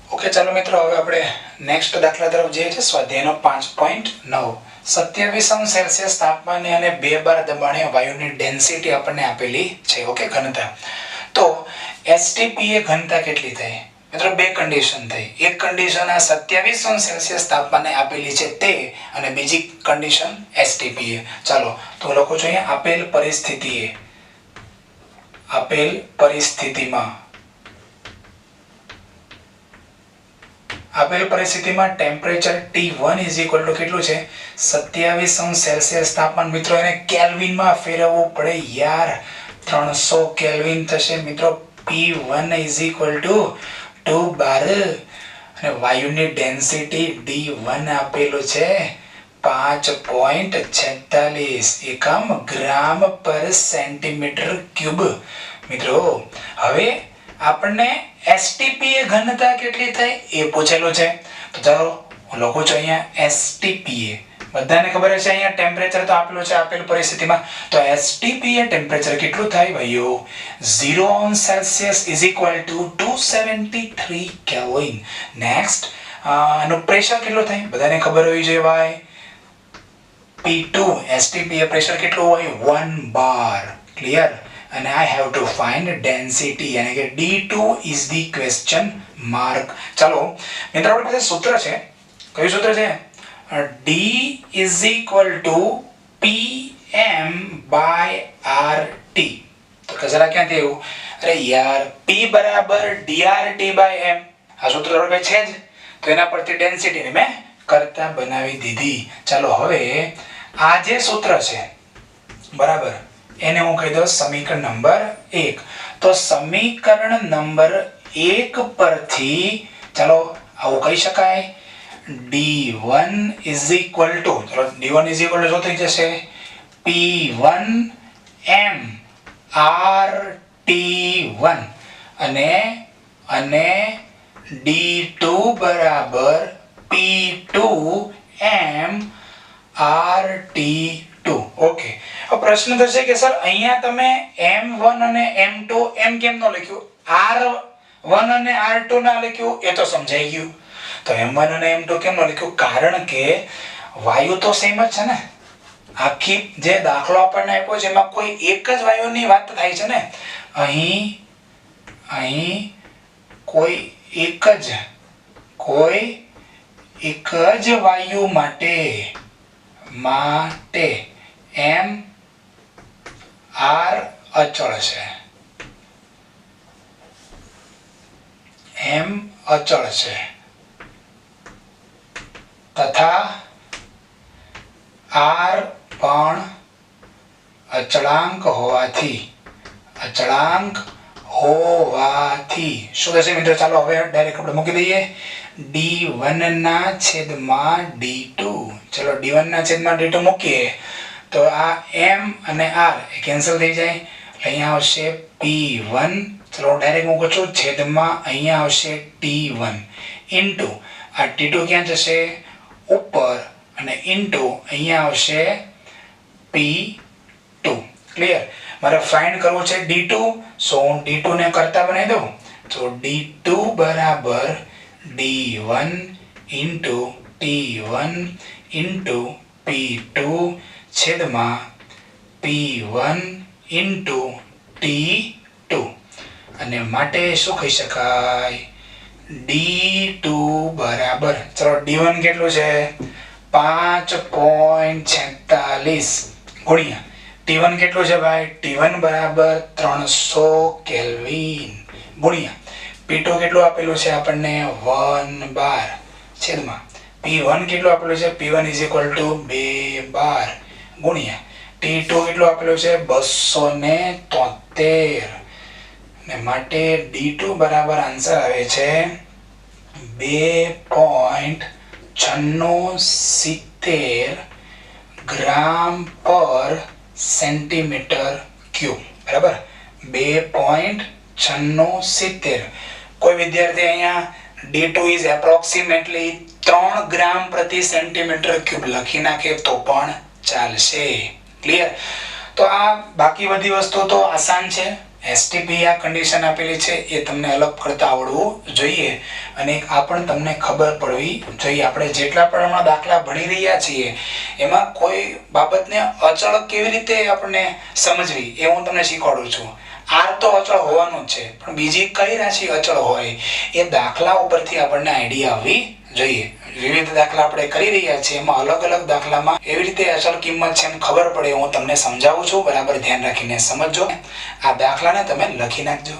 ओके चलो मित्रों હવે આપણે નેક્સ્ટ દાખલા તરફ જઈએ છે સ્વાધ્યાયનો 5.9 27 સેલ્સિયસ તાપમાને અને 2 બાર દબાણે વાયુની ડેન્સિટી આપણને આપેલી છે ઓકે ઘનતા તો એસટીપી એ ઘનતા કેટલી થઈ મિત્રો બે કન્ડિશન થઈ એક કન્ડિશન આ 27 સેલ્સિયસ તાપમાને આપેલી છે તે અને બીજી કન્ડિશન એસટીપી એ ચાલો તો લખો છો અહીંયા આપેલ પરિસ્થિતિમાં ટેમ્પરેચર T1 કેટલું છે 27 સેલ્સિયસ તાપમાન મિત્રો એને કેલ્વિનમાં ફેરવવું પડે યાર 300 કેલ્વિન થશે મિત્રો P1 2 બાર અને વાયુની ડેન્સિટી D1 આપેલું છે 5.46 એકમ ગ્રામ પર સેન્ટીમીટર ક્યુબ મિત્રો હવે આપણને એસટીપી એ ઘનતા કેટલી થઈ એ પૂછેલું છે તો ચાલો લખું છું અહીંયા એસટીપી એ બધાને ખબર છે અહીંયા ટેમ્પરેચર તો આપેલું છે આપેલ પરિસ્થિતિમાં તો એસટીપી એ ટેમ્પરેચર કેટલું થાય ભાઈઓ 0 સેલ્સિયસ = 273 કેલ્વિન નેક્સ્ટ આનું પ્રેશર કેટલું થાય બધાને ખબર હોવી જોઈએ ભાઈ P2 STP એ પ્રેશર કેટલું હોય 1 bar clear and I have to find density यानी कि D2 is the question mark चलो मित्रों अपने पास सूत्र છે કયું સૂત્ર છે D is equal to PM by RT તો કજરા ક્યાંથી આવ્યું અરે યાર P બરાબર DRT by M આ સૂત્ર આપણે છે જ તો એના પરથી ડેન્સિટી ને મેં કરતા બનાવી દીધી ચાલો હવે આ જે સૂત્ર છે બરાબર એને હું કહી દઉં સમીકરણ નંબર 1 તો સમીકરણ નંબર 1 પરથી ચાલો આવું કહી શકાય D1 ચલો D1 શું થઈ જશે P1 M RT1 અને D2 બરાબર P2 M RT2 ઓકે હવે પ્રશ્ન થશે કે સર અહીંયા તમે M1 અને M2 એમ કેમ ન લખ્યું R1 અને R2 ના લખ્યું એ તો સમજાઈ ગયું તો M1 અને M2 કેમ ન લખ્યું કારણ કે વાયુ તો સેમ જ છે ને આખી જે દાખલો આપણને આપ્યો છે એમાં કોઈ એક જ વાયુની વાત થાય છે ને અહીં કોઈ એક જ વાયુ માટે M R અચળ છે M અચળ છે તથા R પણ અચળાંક હોવાથી શું થશે મિત્રો ચાલો હવે ડાયરેક્ટ આપણે મૂકી દઈએ D1 ના છેદમાં D2 ચલો D1 ના છેદમાં D2 મૂકીએ તો આ M અને R એ કેન્સલ થઈ જાય અહીંયા આવશે P1 ચલો ડાયરેક્ટ મૂકું છું છેદમાં અહીંયા આવશે T1 ઇન્ટુ આ T2 ક્યાં જશે ઉપર અને ઇન્ટુ અહીંયા આવશે P2 ક્લિયર. મારે ફાઇન્ડ કરવું છે D2, સો હું D2 ને કરતા બનાવી દઉં. તો D2 બરાબર D1 into T1 into P2 છેદમાં P1 ઇન્ટુ T2 અને માટે શું કહી શકાય D2 બરાબર, ચલો D1 કેટલું છે 5.46 ગુણ્યા T1 કેટલું છે ભાઈ T1 બરાબર 300 કેલ્વિન ગુણ્યા P2 કેટલું આપેલું છે આપણને 1 બાર છેદમાં P1 કેટલું આપેલું છે P1 = 2 બાર ગુણ્યા T2 કેટલું આપેલું છે 273 ને માટે D2 બરાબર આન્સર આવે છે 2.96 ગ્રામ પર સેન્ટીમીટર ક્યુબ બરાબર 2.96. કોઈ વિદ્યાર્થી અહીંયા D2 is approximately 3 ગ્રામ પ્રતિ સેન્ટીમીટર ક્યુબ લખી નાખે તો પણ ચાલશે. ક્લિયર. તો આ બાકી બધી વસ્તુ તો આસાન છે. STP આ કન્ડિશન આપેલી છે એ તમને અલગ કરતા આવડવું જોઈએ અને આ પણ તમને ખબર પડવી જોઈએ. આપણે જેટલા પણ હમણાં દાખલા ભણી રહ્યા છીએ એમાં કોઈ બાબતને અચળ કેવી રીતે આપણને સમજવી એ હું તમને શીખવાડું છું. R તો અચળ હોવાનું જ છે પણ બીજી કઈ રાશિ અચળ હોય એ દાખલા ઉપરથી આપણને આઈડિયા આવવી જોઈએ. વિવિધ દાખલા આપણે કરી રહ્યા છીએ એમાં અલગ અલગ દાખલામાં એવી રીતે અચળ કિંમત છે એમ ખબર પડે હું તમને સમજાવું છું. બરાબર ધ્યાન રાખીને સમજજો. આ દાખલાને તમે લખી નાખજો.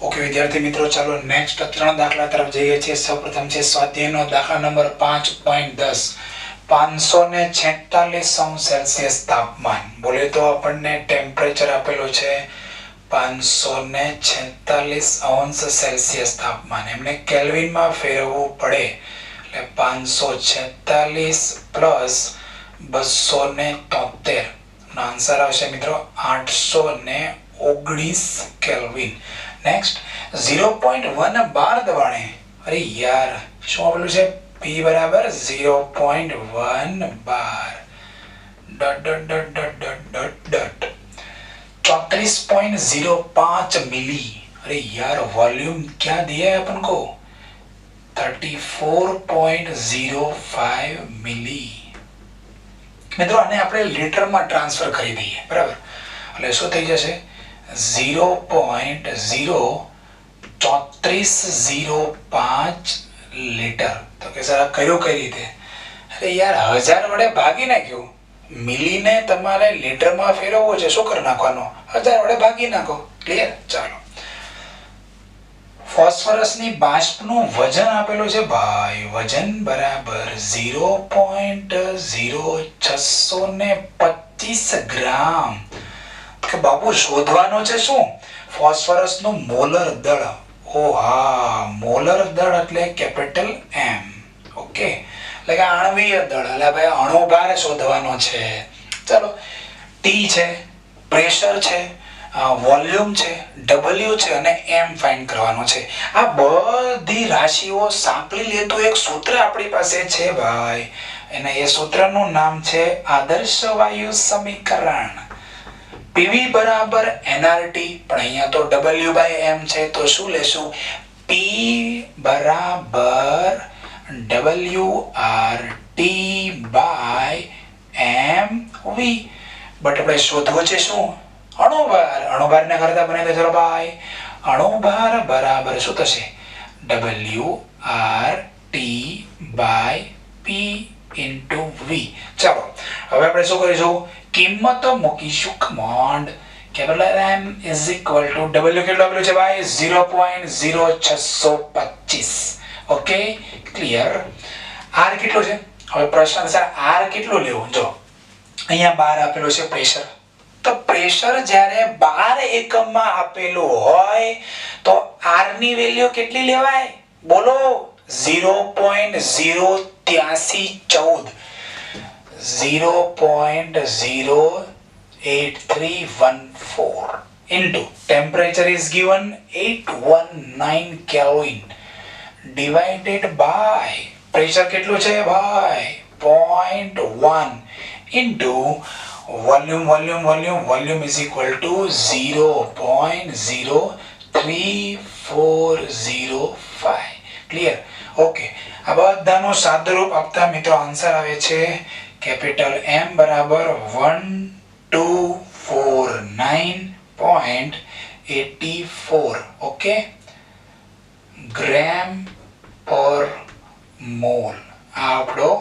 ઓકે વિદ્યાર્થી મિત્રો, ચાલો નેક્સ્ટ 3 દાખલા તરફ જઈએ છીએ. સૌપ્રથમ છે સ્વાધ્યાયનો દાખલા નંબર 5.10. 546 તાપમાન બોલે તો આપણને ટેમ્પરેચર આપેલું છે 546 તાપમાન. એમને કેલ્વિનમાં ફેરવવું પડે એટલે 546 પ્લસ 273 નો આન્સર આવશે મિત્રો 819 કેલ્વિન. નેક્સ્ટ 0.1 બાર દબાણે, અરે યાર શું આપેલું છે P બરાબર 0.1 bar dot dot dot dot dot dot 34.05 मिली. अरे यार वॉल्यूम क्या दिया है अपन को 34.05 मिली. મિત્રો આને આપણે લીટરમાં ટ્રાન્સફર કરી દઈએ બરાબર એટલે શું થઈ જશે 0.3405 લીટર. તો કે સર આ કયું કઈ રીતે? અરે યાર 1000 વડે ભાગી નાખ્યું. મિલીને તમારે લીટરમાં ફેરવવો છે શું કરી નાખવાનો 1000 વડે ભાગી નાખો. ક્લિયર. ચાલો ફોસ્ફરસની બાષ્પનું વજન આપેલું છે ભાઈ. વજન બરાબર 0.0625 ગ્રામ. કે બાબુ શોધવાનો છે શું ફોસ્ફરસનું મોલર દળ. ઓ હા મોલર દળ એટલે કેપિટલ M. ઓકે એટલે કે આણ્વીય દળ એટલે ભાઈ અણુભાર શોધવાનો છે. ચાલો T છે, પ્રેશર છે, વોલ્યુમ છે, W છે અને M ફાઇન્ડ કરવાનો છે. આ બધી રાશિઓ સાંકળી લેતું એક સૂત્ર આપણી પાસે છે ભાઈ અને એ સૂત્રનું નામ છે આદર્શ વાયુ સમીકરણ. PV બરાબર nRT પણ અહીંયા તો W/M છે તો શું લેશું P બરાબર WRT/mV. બટ આપણે શોધવું છે શું અણુભાર. અણુભારને કરતા બને તો ચલો ભાઈ અણુભાર બરાબર શું થશે WRT/P/V. ચાલો હવે આપણે શું કરીશું કિંમતો મૂકીશું. Command capital M is equal two W કેટલું આપેલું છે ભાઈ 0.0625. Okay clear. R કેટલું છે હવે પ્રશ્ન સર R કેટલું લેવું જો અહીંયા 12 આપેલું છે પ્રેશર. તો પ્રેશર જ્યારે 12 એકમમાં આપેલું હોય તો R ની વેલ્યુ કેટલી લેવાય બોલો 0.08314 0.08314 into temperature is given 819 Kelvin divided by pressure કેટલું છે ભાઈ 0.1 into volume is equal to 0.03405 clear okay આ બધાનો સાદુરૂપ આપતા મિત્રો આન્સર આવે છે કેપિટલ M બરાબર 1249.84 ઓકે ગ્રામ પર મોલ આ આપણો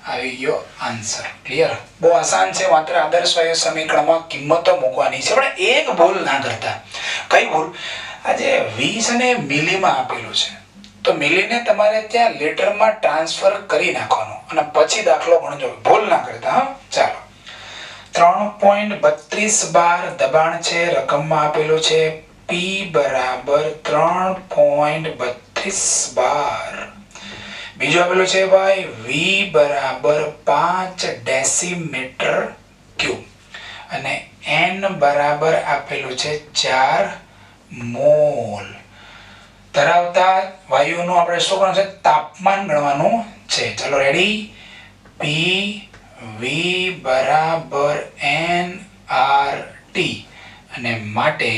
આવી ગયો આન્સર ક્લિયર બહુ આસાન છે માત્ર આદર્શ વાયુ સમીકરણમાં કિંમતો મૂકવાની છે પણ એક ભૂલ ના કરતા કઈ ભૂલ આજે 20 અને મિલીમાં આપેલું છે તો મિલીને તમારે ત્યાં લીટરમાં ટ્રાન્સફર કરી નાખવાનું અને પછી દાખલો ગણજો ભૂલ ના કરતા હા ચાલો 3.32 બાર દબાણ છે રકમમાં આપેલું છે P બરાબર 3.32 બાર બીજું આપેલું છે ભાઈ V બરાબર 5 ડેસીમીટર ક્યુબ અને N બરાબર આપેલું છે 4 મોલ ધરાવતા વાયુનું આપણે શું કરવાનું છે તાપમાન ગણવાનું છે ચલો રેડી P V બરાબર nRT અને માટે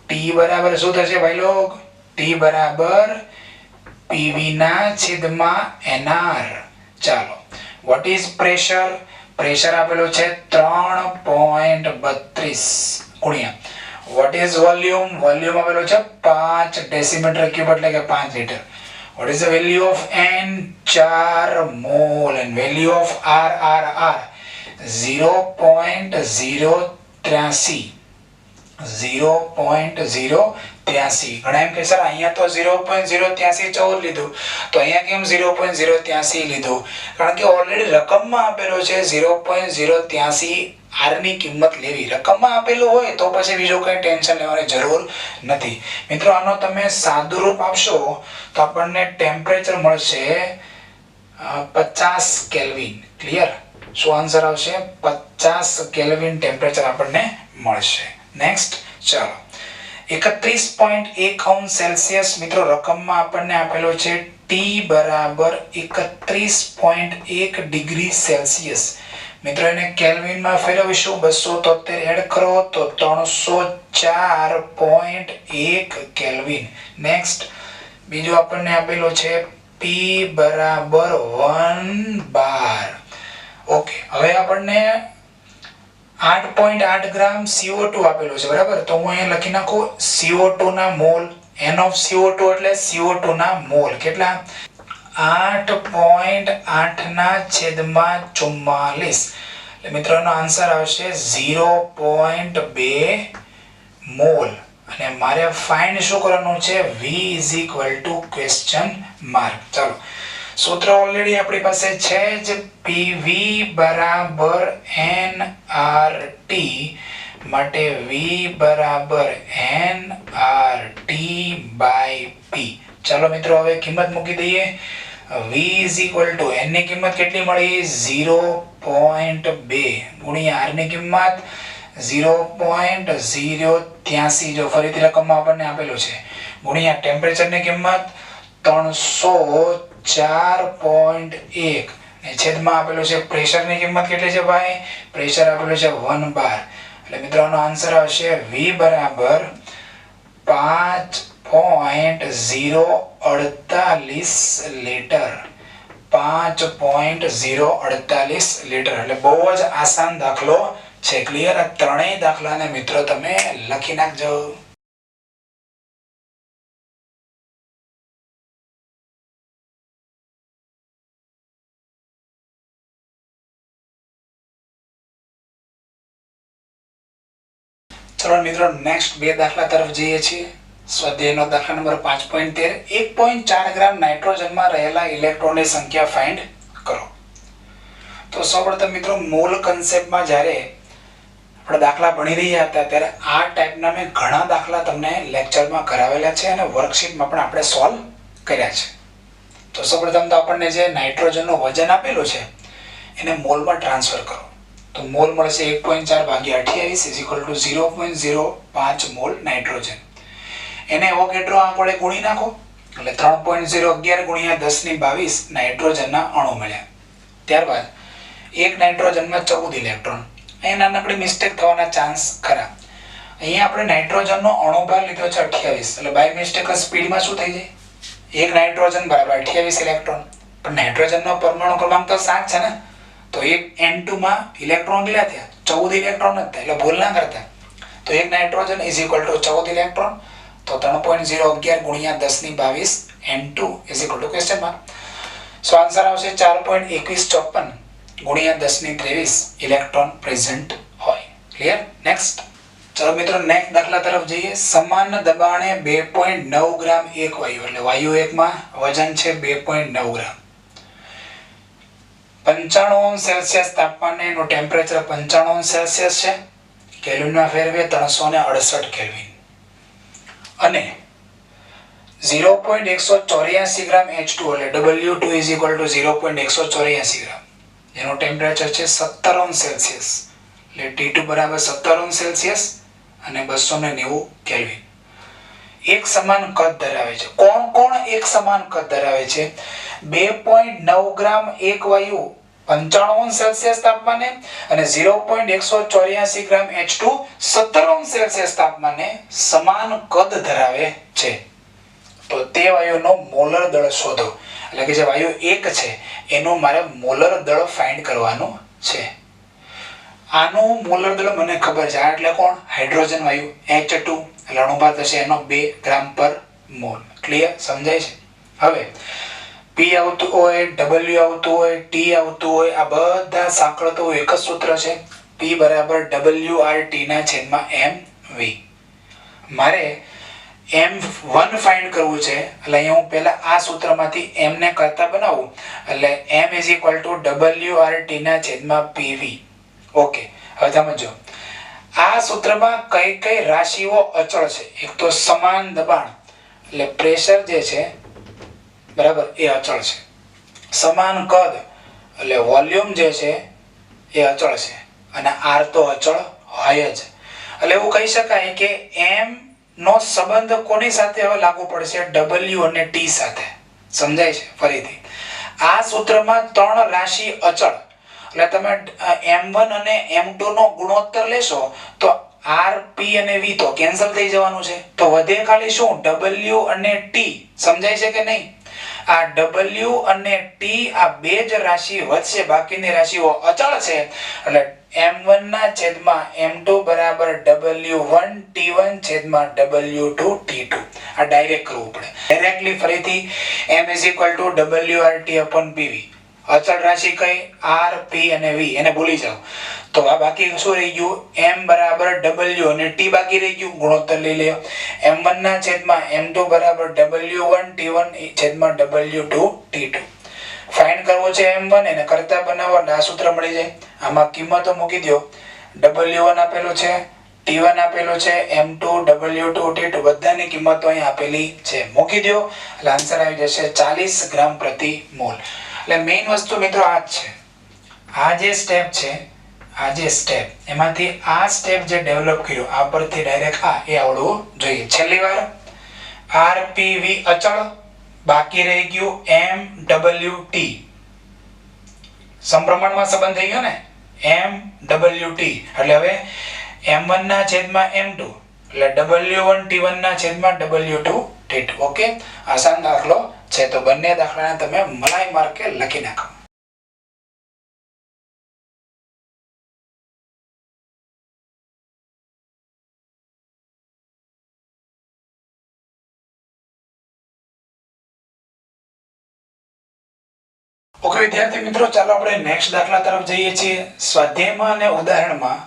T બરાબર શું થશે ભાઈ લોગ T બરાબર PV ના છેદમાં NR ચાલો what is pressure પ્રેશર આપેલું છે 3.32 ગુણ્યા what is volume આપેલું છે 5 ડેસીમીટર ક્યુબ એટલે કે 5 litre what is the value of N 4 mole and value of R 0.083 ઘણા એમ કે સર અહીંયા તો 0.083 લીધું તો અહીંયા કેમ 0.083 લીધું કારણ કે ઓલરેડી રકમમાં આપેલો છે 0.083 R ની કિંમત લેવી રકમમાં આપેલું હોય તો પછી બીજો કઈ ટેન્શન લેવાની જરૂર નથી મિત્રો આનો તમે સાદું રૂપ આપશો તો આપણને ટેમ્પરેચર મળશે 50 કેલ્વિન ક્લિયર શું આન્સર આવશે 50 કેલ્વિન ટેમ્પરેચર આપણને મળશે નેક્સ્ટ ચાલો 31.1 અંશ સેલ્સિયસ મિત્રો રકમમાં આપણને આપેલો છે T બરાબર 31.1 ડિગ્રી સેલ્સિયસ મિત્રો એને કેલ્વિનમાં ફેરવીશું 273 એડ કરો તો 304.1 કેલ્વિન નેક્સ્ટ બીજું આપણને આપેલો છે P બરાબર 1 બાર ઓકે હવે આપણને 8.8 ગ્રામ CO2 આપેલો છે બરાબર તો હું અહીંયા લખી નાખું CO2 ના મોલ N of CO2 એટલે CO2 ના મોલ કેટલા 8.8 ના છેદમાં 44 એટલે મિત્રોનો આન્સર આવશે 0.2 મોલ અને મારે ફાઇન્ડ શું કરવાનું છે V question mark ચાલો સૂત્ર ઓલરેડી આપણી પાસે છે જ PV બરાબર nRT માટે V બરાબર nRT by P ચાલો મિત્રો હવે કિંમત મૂકી દઈએ V n ની કિંમત કેટલી મળી 0.2 ગુણ્યા R ની કિંમત 0.083 જો ફરીથી રકમમાં આપણને આપેલું છે ગુણ્યા ટેમ્પરેચર ની કિંમત 304.1 ને છેદમાં આપેલું છે પ્રેશર ની કિંમત કેટલી છે ભાઈ પ્રેશર આપેલું છે 1 બાર એટલે મિત્રોનો આન્સર આવશે V બરાબર 5.048 લીટર 5.048 લીટર એટલે બહુ જ આસાન દાખલો છે ક્લિયર આ ત્રણેય દાખલાને મિત્રો તમે લખી નાખજો ચલો મિત્રો નેક્સ્ટ બે દાખલા તરફ જઈએ છીએ સ્વાધ્યાયનો દાખલા નંબર 5.13 1.4 ગ્રામ નાઇટ્રોજનમાં રહેલા ઇલેક્ટ્રોનની સંખ્યા ફાઇન્ડ કરો તો સૌપ્રથમ મિત્રો મોલ કન્સેપ્ટમાં જ્યારે આપણે દાખલા ભણી રહ્યા હતા ત્યારે આ ટાઈપના મેં ઘણા દાખલા તમને લેક્ચરમાં કરાવેલા છે અને વર્કશીટમાં પણ આપણે સોલ્વ કર્યા છે તો સૌપ્રથમ તો આપણને જે નાઇટ્રોજનનું વજન આપેલું છે એને મોલમાં ટ્રાન્સફર કરો તો મોલ મળશે 1.4 ભાગ્યા 28 is equal two 0.05 mall nitrogen. એને એવોગેડ્રો આંકડે ગુણી નાખો એટલે 3.011 ગુણ્યા 1022 નાઇટ્રોજનના અણુ મળ્યા. ત્યારબાદ એક નાઇટ્રોજનમાં 14 ઇલેક્ટ્રોન. અહીંયા નાનકડી મિસ્ટેક થવાના ચાન્સ ખરા. અહીંયા આપણે નાઇટ્રોજનનો અણુભાર લીધો છે 28 એટલે બાય મિસ્ટેક સ્પીડમાં શું થઈ જાય, એક નાઇટ્રોજન બરાબર 28 ઇલેક્ટ્રોન. પણ નાઇટ્રોજનનો પરમાણુ ક્રમાંક તો 7 છે ને, તો એક N2 માં ઇલેક્ટ્રોન કેટલા થયા, 14 ઇલેક્ટ્રોન જ થયા. એટલે ભૂલ ના કરતા. તો એક nitrogen is equal two 14 electron. તો 3.011 ગુણ્યા 1022 N2 is equal two question mark. So answer આવશે 4.2154 ગુણ્યા 1023 ઇલેક્ટ્રોન પ્રેઝન્ટ હોય. ક્લિયર? નેક્સ્ટ. ચલો મિત્રો નેક્સ્ટ દાખલા તરફ જઈએ. સમાન દબાણે 2.9 ગ્રામ એક વાયુ, એટલે વાયુ એકમાં વજન છે 2.9 ગ્રામ, 95°C તાપમાને એનું ટેમ્પરેચર 95°C છે. કેલ્વિનમાં ફેરવીએ 368 કેલ્વિન. અને 0.184 ગ્રામ H2 એટલે W2 is equal to 0.184 ગ્રામ. એનું ટેમ્પરેચર છે 17°C. એટલે T2 બરાબર 17°C અને 290 કેલ્વિન. એક સમાન કદ ધરાવે છે. કોણ કોણ એક સમાન કદ ધરાવે છે? 2.9 ગ્રામ એક વાયુ 95°C તાપમાને અને 0.184 ગ્રામ H2 17°C તાપમાને સમાન કદ ધરાવે છે. તો તે વાયુનો મોલર દળ શોધો. એટલે કે જે વાયુ એક છે એનું મારે મોલર દળ ફાઇન્ડ કરવાનું છે. આનું મોલર દળ મને ખબર છે. આ એટલે કોણ? હાઇડ્રોજન વાયુ H2 એટલે અણુભાર થશે એનો 2 ગ્રામ પર મોલ. ક્લિયર? સમજાય છે? હવે P આવતું હોય, W આવતું હોય, T આવતું હોય, આ બધા સાંકળતું એક જ સૂત્ર છે, P બરાબર WRT ના છેદમાં mv. મારે m1 ફાઇન્ડ કરવું છે એટલે અહીંયા હું પહેલા આ સૂત્રમાંથી m ને કરતા બનાવું એટલે m is equal to WRT ના છેદમાં PV. ઓકે, હવે સમજો આ સૂત્રમાં કઈ કઈ રાશિઓ અચળ છે. એક તો સમાન દબાણ એટલે પ્રેશર જે છે બરાબર એ અચળ છે. સમાન કદ એટલે વોલ્યુમ જે છે એ અચળ છે અને r તો અચળ હોય જ. એટલે એવું કહી શકાય કે m નો સંબંધ કોની સાથે હવે લાગુ પડશે? W અને T સાથે. સમજાય છે? ફરીથી આ સૂત્રમાં ત્રણ રાશિ અચળ એટલે તમે m1 અને m2 નો ગુણોત્તર લેશો તો r, p અને v તો કેન્સલ થઈ જવાનું છે. તો વધે ખાલી શું? W અને T. સમજાય છે કે નહીં? આ W અને T આ બે જ રાશિ વધશે, બાકીની રાશિઓ અચળ છે. એટલે m1 ના છેદમાં m2 બરાબર W1 T1 છેદમાં W2 T2. આ ડાયરેક્ટ કરવું પડે. ડાયરેક્ટલી ફરીથી m is equal to WRT upon PV. અચળ રાશિ કઈ? R, P અને V. એને ભૂલી જાઓ. તો આ બાકી શું રહી ગયું? m બરાબર W અને T બાકી રહી ગયું. ગુણોત્તર લઈ લ્યો. m1 ના છેદમાં m2 બરાબર W1 T1 છેદમાં W2 T2. ફાઇન્ડ કરવો છે m1, એને કરતા બનાવો એટલે આ સૂત્ર મળી જાય. આમાં કિંમતો મૂકી દો. W1 આપેલું છે, T1 આપેલું છે, m2 W2 T2 બધાની કિંમતો અહીં આપેલી છે. મૂકી દો એટલે આન્સર આવી જશે 40 ગ્રામ પ્રતિ મોલ. એટલે મેઇન વસ્તુ મિત્રો આ જ છે. આ જે સ્ટેપ છે, આ જે સ્ટેપ એમાંથી આ સ્ટેપ જે ડેવલપ કર્યો આ પરથી ડાયરેક્ટ આ એ આવડવું જોઈએ. છેલ્લી વાર RPV અચળ, બાકી રહી ગયું MWT. સમપ્રમાણમાં સંબંધ થઈ ગયો ને MWT. એટલે હવે m1 ના છેદમાં m2 એટલે W1 T1 ના છેદમાં W2 T2. ઓકે, આસાન દાખલો છે. તો બંને દાખલાને તમે મલાઈ માર્કે લખી નાખો. ઓકે વિદ્યાર્થી મિત્રો, ચાલો આપણે નેક્સ્ટ દાખલા તરફ જઈએ છીએ. સ્વાધ્યાયમાં અને ઉદાહરણમાં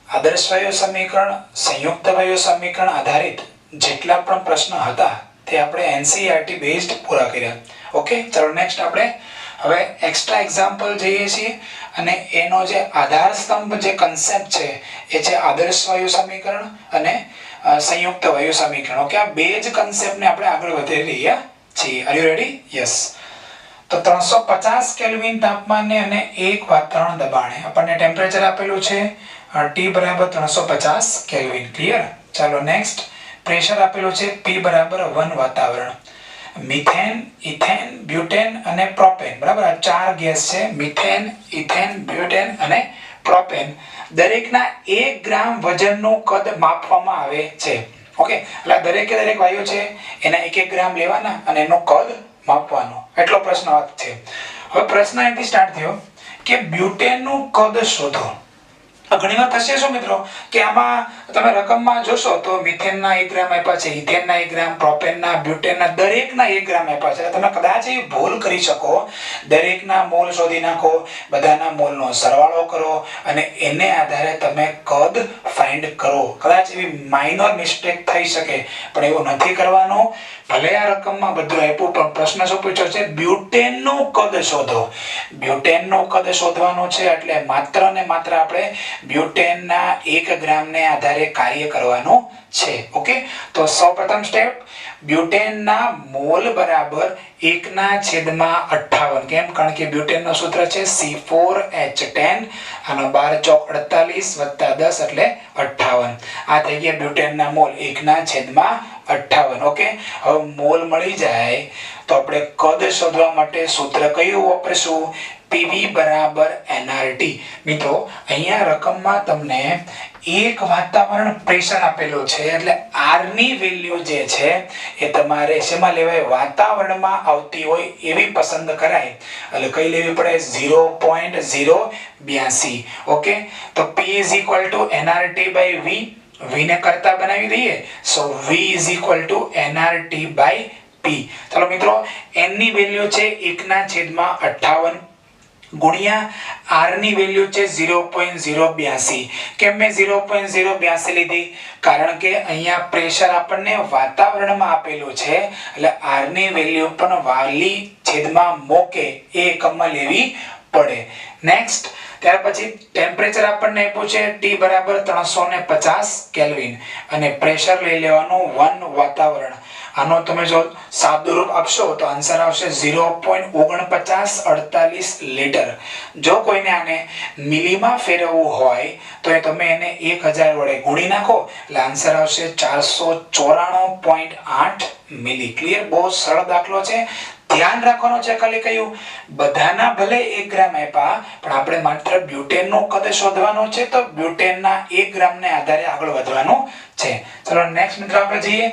આદર્શ વાયુ સમીકરણ, સંયુક્ત વાયુ સમીકરણ આધારિત જેટલા પણ પ્રશ્ન હતા તે આપણે NCERT બેઝડ પૂરા કર્યા. ઓકે, ચાલો નેક્સ્ટ આપણે હવે એક્સ્ટ્રા એક્ઝામ્પલ જઈએ છીએ અને એનો જે આધાર સ્તંભ જે કન્સેપ્ટ છે એ છે આદર્શ વાયુ સમીકરણ અને સંયુક્ત વાયુ સમીકરણ. ઓકે, આ બે જ કન્સેપ્ટને આપણે આગળ વધારી રહ્યા છીએ. Are you ready? યસ. તો 350 કેલ્વિન તાપમાને અને 1 વાતાવરણ દબાણે આપણને ટેમ્પરેચર આપેલું છે T બરાબર 350 કેલ્વિન. ક્લિયર? ચાલો નેક્સ્ટ. પ્રેશર આપેલું છે P બરાબર 1 વાતાવરણ. મિથેન, ઇથેન, બ્યુટેન અને પ્રોપેન, બરાબર? આ ચાર ગેસ છે, મિથેન, ઇથેન, બ્યુટેન અને પ્રોપેન. દરેકના 1 ગ્રામ વજનનું કદ માપવામાં આવે છે. ઓકે, એટલે દરેકે દરેક વાયુ છે એના 1 ગ્રામ લેવાના અને એનું કદ માપવાનું. એટલો પ્રશ્ન છે. હવે પ્રશ્ન અહીંથી સ્ટાર્ટ થયો કે બ્યુટેનનું કદ શોધો. ઘણીવાર થશે શું મિત્રો કે આમાં તમે રકમમાં જોશો તો મિથેનના 1 ગ્રામ આપ્યા છે, ઇથેનના 1 ગ્રામ, પ્રોપેનના, બ્યુટેનના દરેકના 1 ગ્રામ આપ્યા છે. તમે કદાચ એ ભૂલ કરી શકો, દરેકના મોલ શોધી નાખો, બધાના મોલનો સરવાળો કરો અને એને આધારે તમે કદ ફાઇન્ડ કરો. કદાચ એવી માઇનોર મિસ્ટેક થઈ શકે, પણ એવું નથી કરવાનું. ભલે આ રકમમાં બધું આપ્યું, પણ પ્રશ્ન શું પૂછ્યો છે? બ્યુટેનનું કદ શોધો. બ્યુટેનનું કદ શોધવાનું છે એટલે માત્ર ને માત્ર આપણે બ્યુટેનના 1 ગ્રામને આધારે કાર્ય કરવાનું છે. ઓકે, તો સૌપ્રથમ સ્ટેપ, બ્યુટેનના મોલ બરાબર 1/58. કેમ? કારણ કે બ્યુટેનનું સૂત્ર છે C4H10 અને 12 ચોક 48 વત્તા 10 એટલે 58. આ થઈ ગયા બ્યુટેનના મોલ 1/58. ઓકે, હવે મોલ મળી જાય તો આપણે કદ શોધવા માટે સૂત્ર કયું વાપરશું? PV બરાબર nRT. મિત્રો અહીંયા રકમમાં તમને 1 વાતાવરણ પ્રેશર આપેલું છે એટલે R ની વેલ્યુ જે છે એ તમારે શેમાં લેવાય? વાતાવરણમાં આવતી હોય એવી પસંદ કરાય. એટલે કઈ લેવી પડે? 0.082. ઓકે, તો P nRT / V. V ને કરતા બનાવી દઈએ, સો V nRT / P. ચાલો મિત્રો, n ની વેલ્યુ છે 1/58 ગુણ્યા R ની વેલ્યુ છે 0.082. કેમ મેં 0.082 લીધી? કારણ કે અહીંયા પ્રેશર આપણને વાતાવરણમાં આપેલું છે એટલે R ની વેલ્યુ પણ વાલી છેદમાં મોકે એ એકમમાં લેવી પડે. નેક્સ્ટ, ત્યાર પછી ટેમ્પરેચર આપણને આપ્યું છે T બરાબર 350 કેલ્વિન અને પ્રેશર લઈ લેવાનું 1 વાતાવરણ. આનો તમે જો સાદું રૂપ આપશો તો આન્સર આવશે 0.4948 લીટર. જો કોઈને આને મિલીમાં ફેરવવું હોય તો તમે એને 1000 વડે ગુણી નાખો એટલે આન્સર આવશે 494.8 મિલી. ક્લિયર? બહુ સરળ દાખલો છે. ધ્યાન રાખવાનું છે ખાલી કયું, બધાના ભલે 1 ગ્રામ આપ્યા, પણ આપણે માત્ર બ્યુટેનનું કદ શોધવાનું છે તો બ્યુટેનના 1 ગ્રામને આધારે આગળ વધવાનું છે. ચલો નેક્સ્ટ મિત્રો આપણે જઈએ.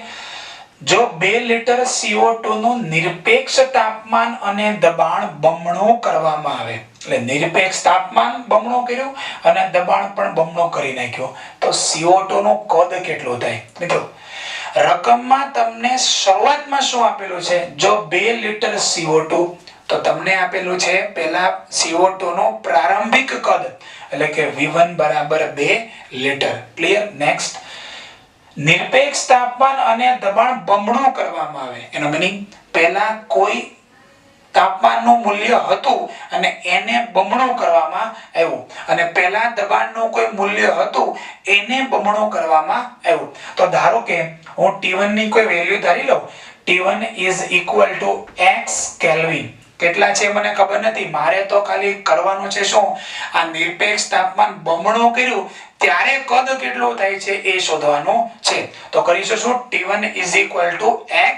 જો 2 લિટર CO2 નું નિરપેક્ષ તાપમાન અને દબાણ બમણું કરવામાં આવે, એટલે નિરપેક્ષ તાપમાન બમણું કર્યું અને દબાણ પણ બમણું કરી નાખ્યું, તો CO2 નું કદ કેટલું થાય? મિત્રો રકમમાં તમને શરૂઆતમાં શું આપેલું છે? જો 2 લિટર CO2, તો તમને આપેલું છે પહેલા CO2 નું પ્રારંભિક કદ એટલે કે V1 બરાબર 2 લિટર. ક્લિયર? નેક્સ્ટ, નિરપેક્ષ તાપમાન અને દબાણ બમણું કરવામાં આવે. એનો મીનિંગ પહેલા કોઈ તાપમાનનું મૂલ્ય હતું અને એને બમણું કરવામાં આવ્યું અને પહેલા દબાણનું કોઈ મૂલ્ય હતું એને બમણું કરવામાં આવ્યું. તો ધારો કે હું T1 ની કોઈ વેલ્યુ ધારી લઉં, T1 = x કેલ્વિન. કેટલા છે મને ખબર નથી, મારે તો ખાલી કરવાનું છે શું? આ નિરપેક્ષ તાપમાન બમણું કર્યું ત્યારે કદ કેટલું થાય છે એ શોધવાનું છે. તો કરીશું શું? T1 =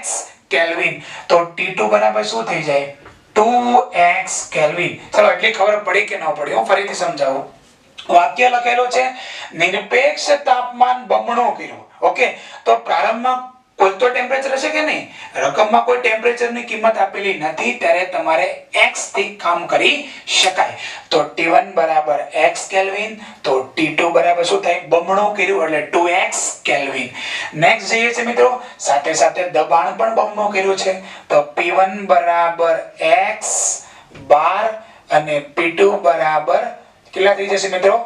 x kelvin. તો T2 બરાબર શું થઈ જાય? 2x kelvin. ચલો એટલી ખબર પડી કે ન પડી હું ફરીથી સમજાવું. વાક્ય લખેલું છે નિરપેક્ષ તાપમાન બમણું કર્યું. ઓકે, તો પ્રારંભમાં કોઈ તો ટેમ્પરેચર હશે કે નહીં? રકમમાં કોઈ ટેમ્પરેચરની કિંમત આપેલી નથી, ત્યારે તમારે x થી કામ કરી શકાય. તો T1 બરાબર x કેલ્વિન, તો T2 બરાબર શું થાય? બમણું કર્યું એટલે 2x કેલ્વિન. નેક્સ્ટ જઈએ છે મિત્રો, સાથે સાથે દબાણ પણ બમણું કર્યું છે, તો P1 બરાબર x બાર અને P2 બરાબર કેટલા થઈ જશે મિત્રો?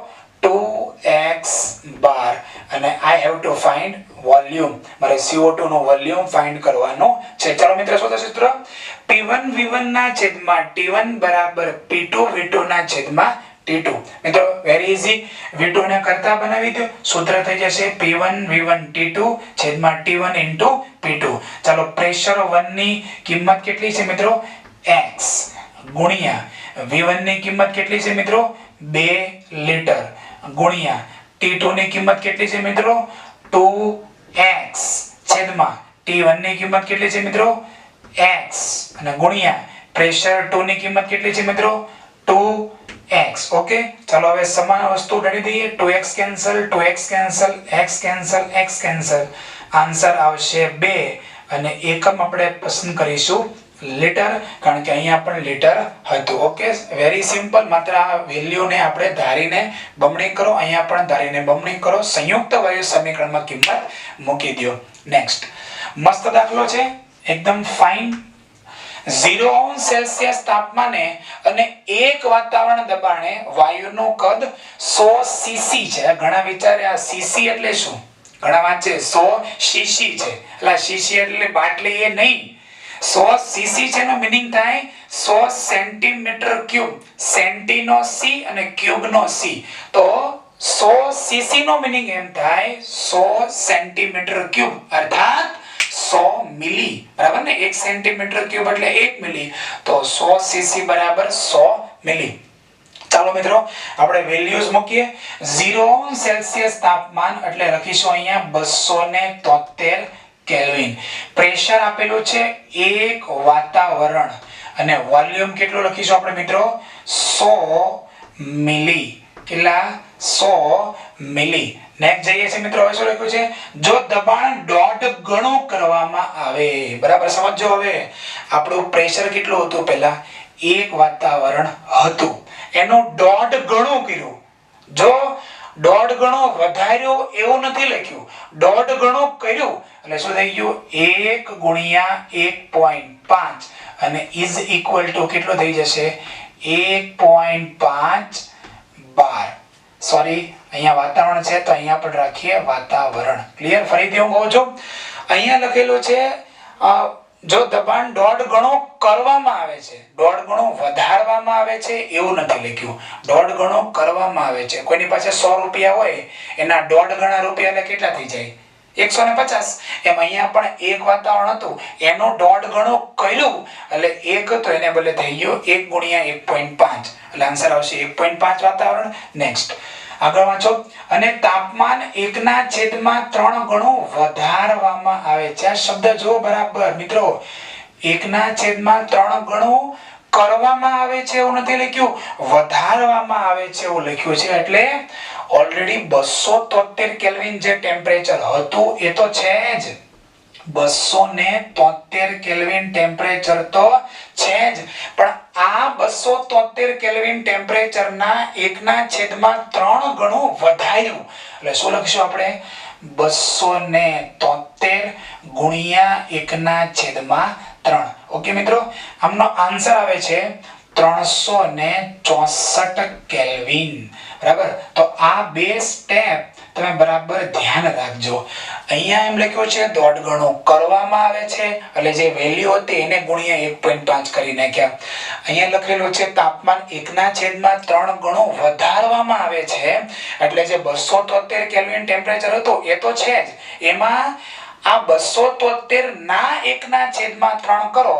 2x બાર. અને I have to find volume. મારે CO2 નો વોલ્યુમ ફાઇન્ડ કરવાનો છે. ચાલો મિત્રો શું થશે સૂત્ર? P1 V1 ના છેદમાં T1 બરાબર P2 V2 ના છેદમાં T2. મિત્રો વેરી ઈઝી, V2 ને કરતા બનાવી દો, સૂત્ર થઈ જશે P1 V1 T2 છેદમાં T1 * P2. ચાલો પ્રેશર 1 ની કિંમત કેટલી છે મિત્રો? x ગુણ્યા V1 ની કિંમત કેટલી છે મિત્રો 2 લીટર ગુણ્યા T2 ની કિંમત કેટલી છે મિત્રો 2x છેદમાં T1 ની કિંમત કેટલી છે મિત્રો x અને ગુણ્યા પ્રેશર 2 ની કિંમત કેટલી છે મિત્રો 2x. ઓકે, ચાલો હવે સમાન વસ્તુ ઉડાડી દઈએ. 2x cancel, 2x cancel, x cancel, x cancel. Answer આવશે 2 અને એકમ આપણે પસંદ કરીશું લીટર, કારણ કે અહીંયા પણ લીટર હતું. Okay, very simple. માત્ર આ વેલ્યુને આપણે ધારીને બમણી કરો, અહીંયા પણ ધારીને બમણી કરો, સંયુક્ત વાયુ સમીકરણમાં કિંમત મૂકી દો. નેક્સ્ટ મસ્ત દાખલો છે, એકદમ ફાઇન. 0 સેલ્સિયસ તાપમાને અને 1 વાતાવરણ દબાણે વાયુનું કદ 100 cc છે. ઘણા વિચારે આ cc એટલે શું? ઘણા વાંચે 100 cc છે, એટલે cc એટલે બાટલી એ નહીં. 100 cc છે નો મીનિંગ થાય 100 સેન્ટીમીટર ક્યુબ. સેન્ટી નો c અને ક્યુબ નો c, તો 100 cc નો મીનિંગ એમ થાય 100 સેન્ટીમીટર ક્યુબ, અર્થાત 100 મિલી. બરાબર ને? 1 સેન્ટીમીટર ક્યુબ એટલે 1 મિલી, તો 100 cc બરાબર 100 મિલી. ચાલો મિત્રો આપણે વેલ્યુઝ મૂકીએ. 0 સેલ્સિયસ તાપમાન એટલે લખીશું અહીંયા 273 કેલ્વિન. પ્રેશર આપેલું છે 1 વાતાવરણ અને વોલ્યુમ કેટલું લખીશું આપણે મિત્રો 100 મિલી. કેટલા? 100 મિલી. નેક્સ્ટ જઈએ છે મિત્રો, હવે શું લખ્યું છે? જો દબાણ 1.5 ગણું કરવામાં આવે. બરાબર સમજો. હવે આપણું પ્રેશર કેટલું હતું? પહેલા 1 વાતાવરણ હતું, એનું 1.5 ગણું કર્યું. જો 1.5 ગણો વધાર્યો એવું નથી લખ્યું, 1.5 ગણો કર્યું એટલે શું થઈ ગયું? 1 ગુણ્યા 1.5 અને ઇઝ ઇક્વલ ટુ કેટલો થઈ જશે? 1.5 બાર. સોરી, અહીંયા વાતાવરણ છે તો અહીંયા પણ રાખીએ વાતાવરણ. ક્લિયર? ફરીથી હું કહું છું, અહીંયા લખેલું છે જો દબાણ 1.5 ગણો કરવામાં આવે છે, 1.5 ગણો વધારવામાં આવે છે એવું નથી લખ્યું. 1.5 ગણો કરવામાં આવે છે. કોઈની પાસે 100 રૂપિયા હોય, એના 1.5 ગણા રૂપિયા એટલે કેટલા થઈ જાય? 150. એમ અહીંયા પણ 1 વાતાવરણ હતું, એનો 1.5 ગણો કર્યું એટલે 1 હતો, એને બદલે થઈ ગયો 1 ગુણ્યા 1.5 એટલે આન્સર આવશે 1.5 વાતાવરણ. નેક્સ્ટ આગળ વાંચો. અને તાપમાન 1/3 ગણું વધારવામાં આવે છે. આ શબ્દ જો બરાબર મિત્રો, 1/3 ગણું કરવામાં આવે છે એવું નથી લખ્યું, વધારવામાં આવે છે એવું લખ્યું છે. એટલે ઓલરેડી 273 કેલ્વિન જે ટેમ્પરેચર હતું એ તો છે જ, 273 કેલ્વિન ટેમ્પરેચર તો છે જ, પણ આ 273 કેલ્વિન ટેમ્પરેચર ના 1/3 ગણું વધાર્યું. એટલે શું લખીશું આપણે? 273 ગુણ્યા 1/3. ઓકે મિત્રો, આમનો આન્સર આવે છે 364 કેલ્વિન. બરાબર? તો આ બે સ્ટેપ તમે બરાબર ધ્યાન રાખજો. અહીંયા એમ લખ્યું છે 1.5 ગણું કરવામાં આવે છે એટલે જે વેલ્યુ હતી એને ગુણ્યા 1.5 કરી નાખ્યા. અહીંયા લખેલું છે તાપમાન 1/3 ગણું વધારવામાં આવે છે એટલે જે 273 કેલ્વિન ટેમ્પરેચર હતું એ તો છે જ, એમાં આ 273 ના 1/3 કરો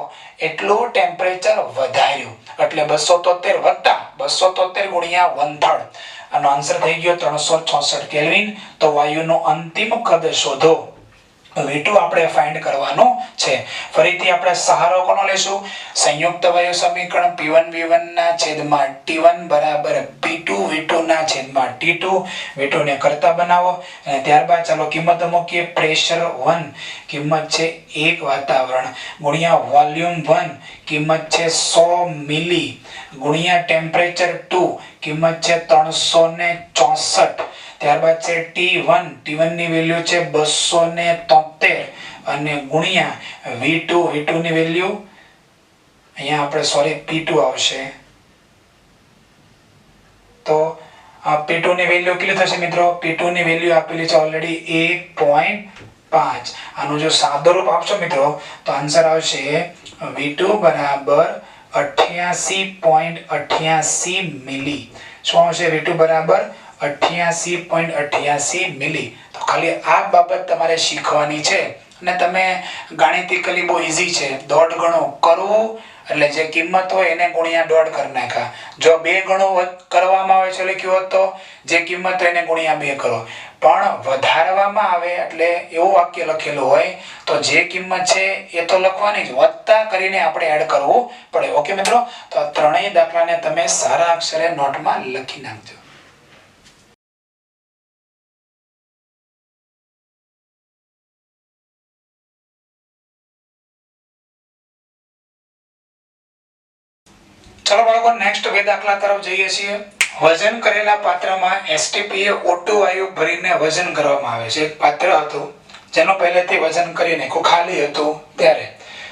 એટલું ટેમ્પરેચર વધાર્યું એટલે 273 વત્તા 273 ગુણ્યા 1/3. આનો આન્સર થઈ ગયો 366 કેલ્વિન. તો વાયુનો અંતિમ કદ શોધો. V2 આપણે ફાઇન્ડ કરવાનું છે. ફરીથી આપણે સહારો કોનો લેશું? સંયુક્ત વાયુ સમીકરણ P1V1 ના છેદમાં T1 બરાબર P2 V2 ના છેદમાં T2. V2 ને કરતા બનાવો અને ત્યારબાદ ચાલો કિંમત મૂકીએ. પ્રેશર 1 કિંમત છે 1 વાતાવરણ ગુણ્યા વોલ્યુમ 1 કિંમત છે 100 મિલી ગુણ્યા ટેમ્પરેચર 2 કિંમત છે 364. ત્યારબાદ છે T1 ની વેલ્યુ છે 273 અને ગુણ્યા V2 ની વેલ્યુ અહીંયા આપણે સોરી P2 આવશે, તો આ P2 ની વેલ્યુ કેટલી થશે મિત્રો? P2 ની વેલ્યુ આપેલી છે ઓલરેડી 1.5. આનું જો સાદો રૂપ આપશો મિત્રો તો આન્સર આવશે V2 બરાબર 88.88 મિલી. શું આવશે? V2 બરાબર 88.88 મિલી. તો ખાલી આ બાબત તમારે શીખવાની છે અને તમે ગાણિતિકલી બહુ ઈઝી છે, 1.5 ગણો કરવું એટલે જે કિંમત હોય એને ગુણ્યા 1.5 કરી નાખ્યા. જો 2 ગણો કરવામાં આવે છે લખ્યું હોત તો જે કિંમત હોય એને ગુણ્યા 2 કરો. પણ વધારવામાં આવે એટલે એવું વાક્ય લખેલું હોય તો જે કિંમત છે એ તો લખવાની જ, વત્તા કરીને આપણે એડ કરવું પડે. ઓકે મિત્રો, તો આ ત્રણેય દાખલાને તમે સારા અક્ષરે નોટમાં લખી નાખજો. ચલો બાળકો, નેક્સ્ટ બે દાખલા તરફ જઈએ છીએ. વજન કરેલા પાત્રમાં એસટીપી O2 વાયુ ભરીને વજન કરવામાં આવે છે. એક પાત્ર હતું જેનું પહેલેથી વજન કરી નાખ્યું, ખાલી હતું ત્યારે,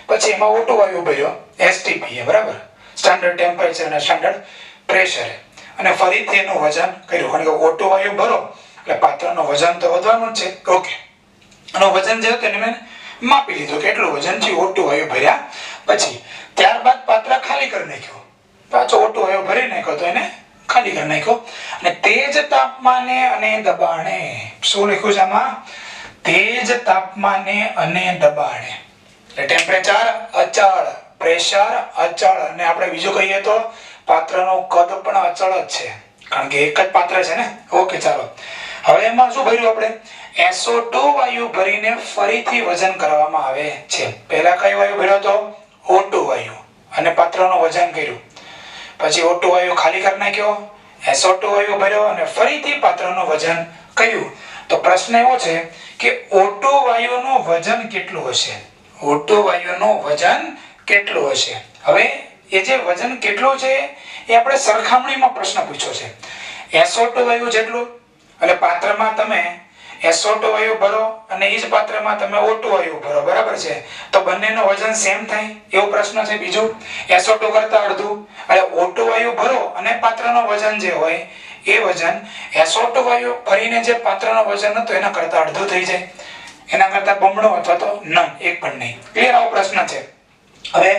પછી એમાં O2 વાયુ ભર્યો એસટીપી બરાબર, સ્ટાન્ડર્ડ ટેમ્પરેચર અને સ્ટાન્ડર્ડ પ્રેશર, અને ફરીથી એનું વજન કર્યું. કારણ કે O2 વાયુ ભરો એટલે પાત્રનું વજન તો વધવાનું જ છે. ઓકે, એનું વજન જે હતું એને મેં માપી લીધું, કેટલું વજન છે O2 વાયુ ભર્યા પછી. ત્યારબાદ પાત્ર ખાલી કરી નાખ્યું, પાછો O2 વાયુ ભરી નાખ્યો તો એને ખાલી કરી નાખ્યો, અને તેજ તાપમાને અને દબાણે, શું લખ્યું છે આમાં? તેજ તાપમાને અને દબાણે, એટલે ટેમ્પરેચર અચળ, પ્રેશર અચળ, અને આપણે બીજું કહીએ તો પાત્રનું કદ પણ અચળ જ છે, કારણ કે એક જ પાત્ર છે ને. ઓકે, ચાલો હવે એમાં શું ભર્યું આપણે? SO2 વાયુ ભરીને ફરીથી વજન કરવામાં આવે છે. પહેલા કઈ વાયુ ભર્યો તો? O2 વાયુ, અને પાત્રનું વજન કર્યું. પછી O2 વાયુ ખાલી કરી નાખ્યો, SO2 વાયુ ભર્યો અને ફરીથી પાત્રનું વજન કર્યું. તો પ્રશ્ન એવો છે કે O2 વાયુનું વજન કેટલું હશે? O2 વાયુનું વજન કેટલું હશે? હવે એ જે વજન કેટલું છે એ આપણે સરખામણીમાં પ્રશ્ન પૂછ્યો છે. SO2 વાયુ જેટલું, એટલે પાત્રમાં તમે SO2 વાયુ ભરો અને એ જ પાત્રમાં તમે O2 વાયુ ભરો, બરાબર છે, તો બંનેનું વજન સેમ થાય એવો પ્રશ્ન છે. બીજું, SO2 કરતા અડધું, એટલે O2 વાયુ ભરો અને પાત્રનું વજન જે હોય એ વજન SO2 વાયુ ભરીને જે પાત્રનું વજન હતું એના કરતા અડધું થઈ જાય, એના કરતા બમણો અથવા તો નન, એક પણ નહીં. ક્લિયર? આવો પ્રશ્ન છે. હવે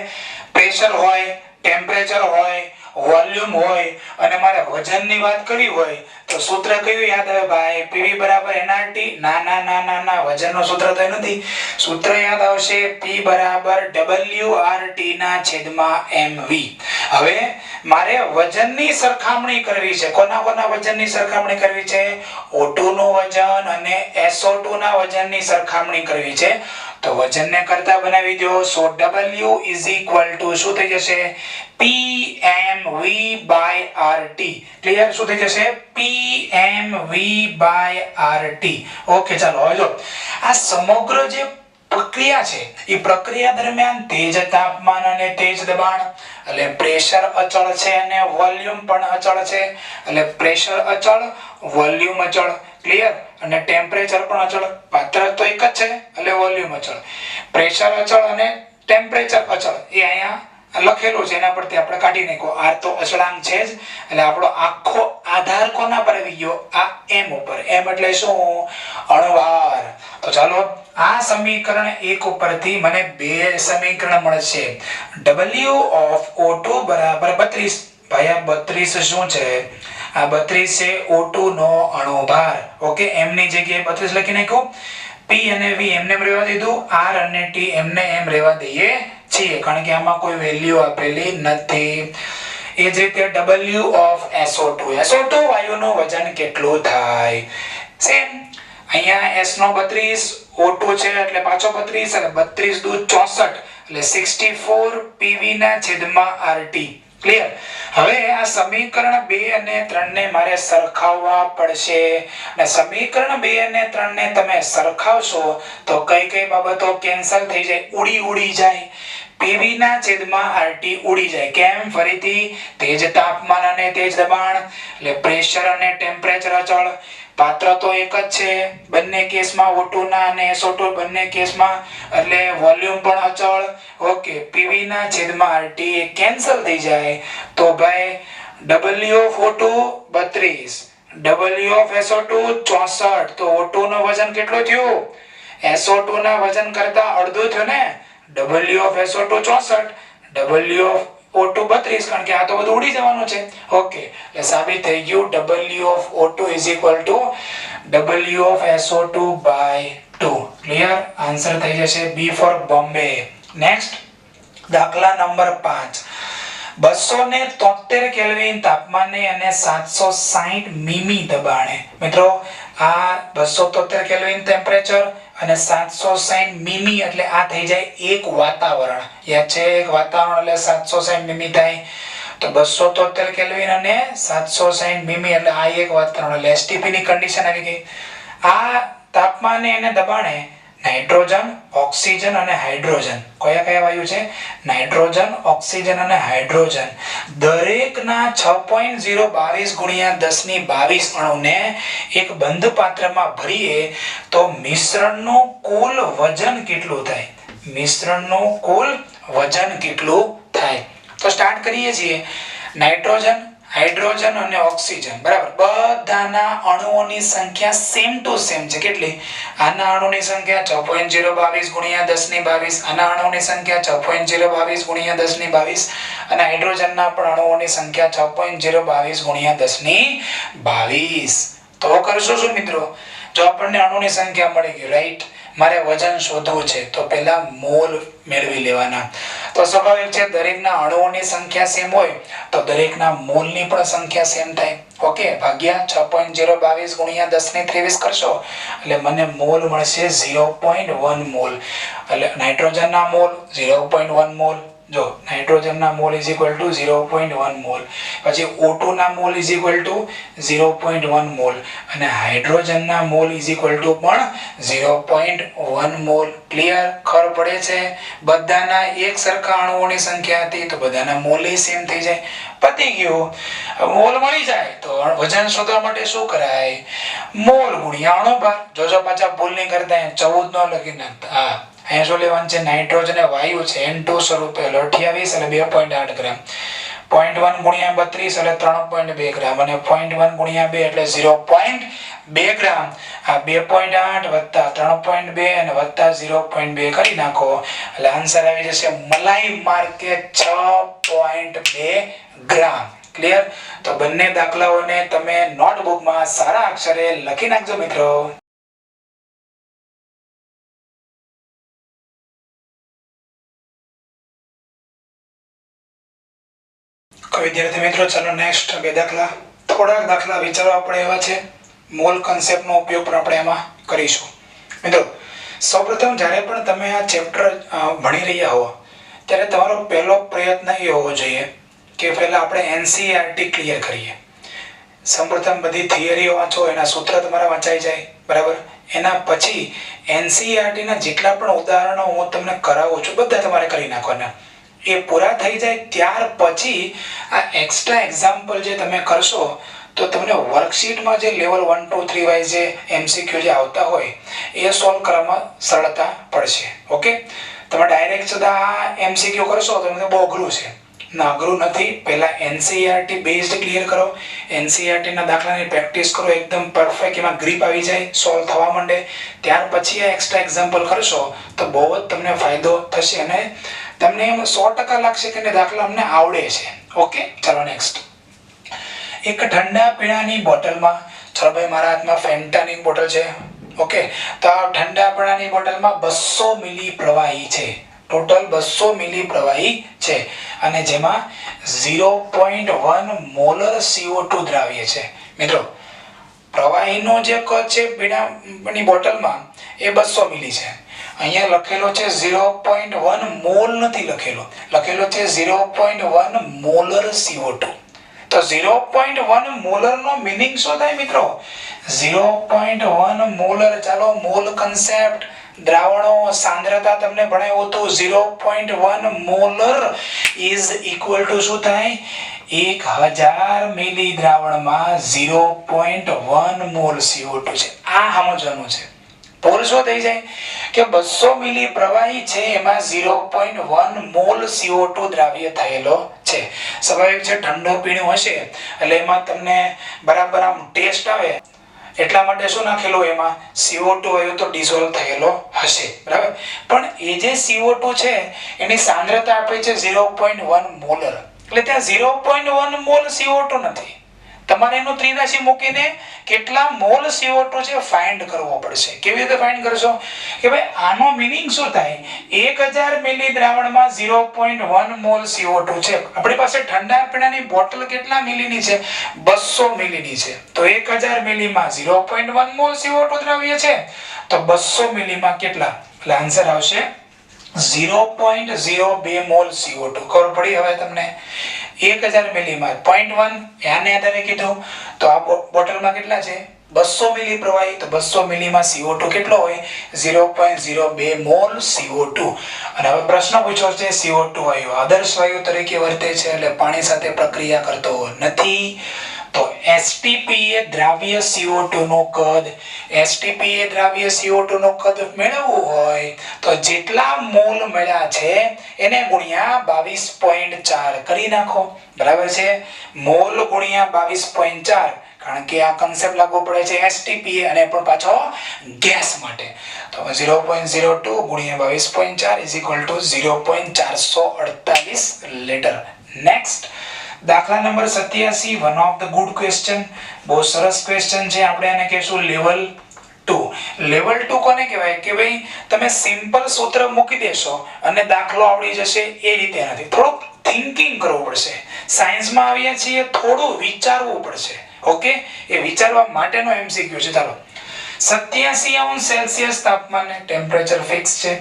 પ્રેશર હોય, ટેમ્પરેચર હોય, વોલ્યુમ હોય અને મારે વજનની વાત કરવી હોય તો સૂત્ર કયું યાદ આવે ભાઈ? PV બરાબર nRT. ના ના ના ના ના, વજનનું સૂત્ર તો નથી. સૂત્ર યાદ આવશે P બરાબર WRT ના છેદમાં mv. હવે મારે વજનની સરખામણી કરવી છે. કોના કોના વજનની સરખામણી કરવી છે? O2 નું વજન અને SO2 ના વજનની સરખામણી કરવી છે. તો વજનને કરતા બનાવી દો. સો W is equal to શું થઈ જશે? PMV by RT. ક્લિયર? શું થઈ જશે? PMV by RT. ઓકે, ચાલો હવે જો આ સમગ્ર જે પ્રક્રિયા છે એ પ્રક્રિયા દરમિયાન તેજ તાપમાન અને તેજ દબાણ, એટલે પ્રેશર અચળ છે અને વોલ્યુમ પણ અચળ છે, એટલે પ્રેશર અચળ, વોલ્યુમ અચળ. ક્લિયર? અને ટેમ્પરેચર પણ અચળ, પાત્ર તો એક જ છે એટલે વોલ્યુમ અચળ, પ્રેશર અચળ અને ટેમ્પરેચર અચળ. એ અહીંયા લખેલું છે, એના પરથી આપણે કાઢી નાખો. આ તો અચળાંક છે જ, એટલે આપણો આખો આધાર કોના પર આવી ગયો? આ m ઉપર. m એટલે શું? અણુભાર. તો ચાલો આ સમીકરણ 1 ઉપરથી મને બે સમીકરણ મળશે. W of O2 બરાબર 32. ભાઈ આ 32 શું છે? આ 32 છે O2 નો અણુભાર. ઓકે, m ની જગ્યાએ 32 લખી નાખ્યો. P અને V એમને રહેવા દીધું, R અને T એમને એમ રહેવા દઈએ છીએ, કારણ કે આમાં કોઈ વેલ્યુ આપેલી નથી. એ જ રીતે W of SO2. SO2 વાયુનું વજન કેટલું થાય? સેમ. અહીંયા S નો 32, O2 છે એટલે પાછો 32, એટલે 32 દુ 64, એટલે 64 PV ના છેદમાં RT. ક્લિયર? હવે આ સમીકરણ 2 અને 3 ને મારે સરખાવવા પડશે, અને સમીકરણ 2 અને 3 ને તમે સરખાવશો તો કઈ કઈ બાબતો કેન્સલ થઈ જાય, ઉડી જાય. PV ના છેદમાં RT ઉડી જાય. કેમ? ફરીથી તેજ તાપમાન અને તેજ દબાણ, એટલે પ્રેશર અને ટેમ્પરેચર અચળ, પાત્ર તો એક જ છે બંને કેસમાં, O2 ના અને SO2 બંને કેસમાં, એટલે વોલ્યુમ પણ અચળ. ઓકે, PV ના છેદમાં RT કેન્સલ થઈ જાય તો ભાઈ W of O2 32, W of SO2 64, તો O2 નું વજન કેટલું થયું? SO2 ના વજન કરતા અડધું થયું ને. W of SO2 64, W of O2 32, કારણ કે આ તો બધું ઉડી જવાનું છે. ઓકે, એટલે સાબિત થઈ ગયું W of O2 is equal to W of SO2 by 2 clear answer થઈ જશે બી ફોર બોમ્બે નેક્સ્ટ દાખલા નંબર 5 273 કેલ્વિન તાપમાને અને 760 મીમી દબાણે મિત્રો આ 273 કેલ્વિન ટેમ્પરેચર અને 760 મીમી એટલે આ થઈ જાય એક વાતાવરણ યા છે એક વાતાવરણ એટલે 760 મીમી થાય તો 273 કેલ્વિન અને 760 મીમી એટલે આ એક વાતાવરણ એટલે એસટીપી ની કન્ડિશન આવી ગઈ આ તાપમાને અને દબાણે નાઇટ્રોજન ઓક્સિજન અને હાઇડ્રોજન કયા કયા વાયુ છે નાઇટ્રોજન ઓક્સિજન અને હાઇડ્રોજન દરેકના 6.022 ગુણ્યા 10 ની 22 અણુને એક બંધ પાત્રમાં ભરીએ તો મિશ્રણનું કુલ વજન કેટલું થાય મિશ્રણનું કુલ વજન કેટલું થાય તો સ્ટાર્ટ કરીએ છીએ નાઇટ્રોજન હાઇડ્રોજન અને ઓક્સિજન બરાબર બધાના અણુઓની સંખ્યા સેમ ટુ સેમ છે કેટલી આના અણુની સંખ્યા 6.022 ગુણ્યા 10 ની 22 આના અણુની સંખ્યા 6.022 ગુણ્યા 10 ની 22 અને હાઇડ્રોજનના પણ અણુઓની સંખ્યા 6.022 ગુણ્યા 10 ની 22 તો કરશો શું મિત્રો જો આપણને અણુની સંખ્યા મળી ગઈ રાઈટ મારે વજન શોધવું છે તો પહેલા મોલ મેળવી લેવાના તો સ્વાભાવિક છે દરેકના અણુઓની સંખ્યા સેમ હોય તો દરેકના મોલની પણ સંખ્યા સેમ થાય ઓકે ભાગ્યા 6.022 ગુણ્યા 10 ની 23 કરશો એટલે મને મોલ મળશે 0.1 મોલ એટલે નાઇટ્રોજનના મોલ 0.1 મોલ જો નાઇટ્રોજનના mole is equal to 0.1 mole પછી O2 ના mole is equal to 0.1 mole અને હાઇડ્રોજનના મોલ ઇઝ ઇક્વલ ટુ પણ 0.1 મોલ ક્લિયર ખબર પડે છે બધાના એક સરખા અણુઓની સંખ્યા હતી તો બધાના મોલ સેમ થઈ જાય પતી ગયું મોલ મળી જાય તો વજન શોધવા માટે શું કરાય મોલ ગુણ્યા અણુભાર જોજો પાછા ભૂલ નહીં કરતા 14 નો લખી નાખતા હા અહીંયા શું લેવાનું છે નાઇટ્રોજન એ વાયુ છે N2 સ્વરૂપે 28 એટલે 2.8 ગ્રામ 0.1 ગુણ્યા 32 એટલે 3.2 ગ્રામ અને 0.1 ગુણ્યા 2 એટલે 0.2 ગ્રામ આ 2.8 વત્તા 3.2 અને વત્તા 0.2 કરી નાખો એટલે આન્સર આવી જશે મલાઈ માર્કે 6.2 ગ્રામ ક્લિયર તો બંને દાખલાઓને તમે નોટબુકમાં સારા અક્ષરે લખી નાખજો મિત્રો વિદ્યાર્થી મિત્રો ચાલો નેક્સ્ટ બે દાખલા થોડાક દાખલા વિચારવા પડે એવા છે મોલ કન્સેપ્ટનો ઉપયોગ પણ આપણે એમાં કરીશું મિત્રો સૌપ્રથમ જ્યારે પણ તમે આ ચેપ્ટર ભણી રહ્યા હો ત્યારે તમારો પહેલો પ્રયત્ન એ હોવો જોઈએ કે પહેલા આપણે એનસીઈઆરટી ક્લિયર કરીએ સૌપ્રથમ બધી થિયરીઓ વાંચો એના સૂત્ર તમારા વાંચાઈ જાય બરાબર એના પછી એનસીઈઆરટી ના જેટલા પણ ઉદાહરણો હું તમને કરાવું છું બધા તમારે કરી નાખવાના એ પૂરા થઈ જાય ત્યાર પછી આ એક્સ્ટ્રા એક્ઝામ્પલ જે તમે કરશો તો તમને વર્કશીટમાં જે લેવલ 1 2 3 વાઇઝ જે એમસીક્યુ જે આવતા હોય એ સોલ્વ કરવામાં સરળતા પડશે ઓકે તમે ડાયરેક્ટ સીધા એમસીક્યુ કરશો તો તમને બહુ અઘરું છે ના અઘરું નથી પહેલા એનસીઈઆરટી બેઝડ ક્લિયર કરો એનસીઈઆરટી ના દાખલાની પ્રેક્ટિસ કરો એકદમ પરફેક્ટ એમાં ગ્રીપ આવી જાય સોલ્વ થવા માંડે ત્યાર પછી આ એક્સ્ટ્રા એક્ઝામ્પલ કરશો તો બહુ જ તમને ફાયદો થશે અને તમને એમ 100% લાગશે કે દાખલા અમને આવડે છે ઓકે ચાલો નેક્સ્ટ એક ઠંડા પીણાની બોટલમાં ચલો ભાઈ મારા હાથમાં ફેન્ટાની બોટલ છે ઓકે તો આ ઠંડા પીણાની બોટલમાં 200 મિલી પ્રવાહી છે ટોટલ 200 મિલી પ્રવાહી છે અને જેમાં 0.1 મોલર CO2 દ્રાવ્ય છે મિત્રો પ્રવાહીનો જે કદ છે પીણાની બોટલમાં એ 200 મિલી છે અહીંયા લખેલો છે 0.1 મોલ નથી લખેલો છે 0.1 મોલર CO2 તો 0.1 મોલર નો મીનિંગ શું થાય મિત્રો 0.1 મોલર ચાલો મોલ કન્સેપ્ટ દ્રાવણો સાંદ્રતા તમને ભણાવ્યું હતું 0.1 મોલર ઇઝ ઇક્વલ ટુ શું થાય 1000 મિલી દ્રાવણમાં 0.1 મોલ CO2 છે આ સમજવાનું છે પોલ શું થઈ જાય કે 200 મિલી પ્રવાહી છે એમાં 0.1 મોલ CO2 દ્રાવ્ય થયેલો છે સ્વાભાવિક છે ઠંડો પીણું હશે એટલે એમાં તમને બરાબર આમ ટેસ્ટ આવે એટલા માટે શું નાખેલું એમાં CO2 હોય તો ડિઝોલ્વ થયેલો હશે બરાબર પણ એ જે CO2 છે એની સાંદ્રતા આપે છે 0.1 મોલર એટલે ત્યાં 0.1 મોલ CO2 નથી તમારે એનું ત્રિરાશી મૂકીને કેટલા મોલ CO2 છે ફાઇન્ડ કરવો પડશે. કેવી રીતે ફાઇન્ડ કરશો કે ભાઈ આનો મીનિંગ શું થાય, 1000 મિલી દ્રાવણમાં 0.1 મોલ CO2 છે. આપણી પાસે ઠંડા પીણાની બોટલ કેટલા મિલીની છે? 200 મિલીની છે. તો 1000 મિલીમાં 0.1 મોલ CO2 દ્રવ્ય છે, તો 200 મિલીમાં કેટલા? એટલે આન્સર આવશે 0.02 મોલ CO2. ખબર પડી હવે તમને? 1000 મિલીમાં 0.1 આને આધારે કીધું, તો આ બોટલમાં કેટલા છે? 200 મિલી પ્રવાહી, તો 200 મિલીમાં CO2 કેટલો હોય? 0.02 મોલ CO2. અને હવે પ્રશ્ન પૂછ્યો છે CO2 વાયુ આદર્શ વાયુ તરીકે વર્તે છે, એટલે પાણી સાથે પ્રક્રિયા કરતો નથી. તો H2 એ દ્રાવ્ય CO2 નું કદ, H2 એ દ્રાવ્ય CO2 નું કદ મેળવવું હોય તો જેટલા મોલ મળ્યા છે એને ગુણ્યા 22.4 કરી નાખો. બરાબર છે? મોલ ગુણ્યા 22.4, કારણ કે આ કન્સેપ્ટ લાગુ પડે છે H2 અને પણ પાછો ગેસ માટે. તો 0.02 ગુણ્યા 22.4 0.448 લીટર. નેક્સ્ટ દાખલા number 87, one of the good question, બહુ સરસ ક્વેશ્ચન છે. આપણે એને કહેશું લેવલ 2. લેવલ 2 કોને કહેવાય કે ભાઈ તમે સિમ્પલ સૂત્ર મૂકી દેશો અને દાખલો આવડી જશે એ રીતે નથી. થોડુંક થિંકિંગ કરવું પડશે. સાયન્સમાં આવીએ છીએ, થોડું વિચારવું પડશે. ઓકે, એ વિચારવા માટેનો MCQ છે. ચાલો, 87°C તાપમાને ટેમ્પરેચર ફિક્સ છે,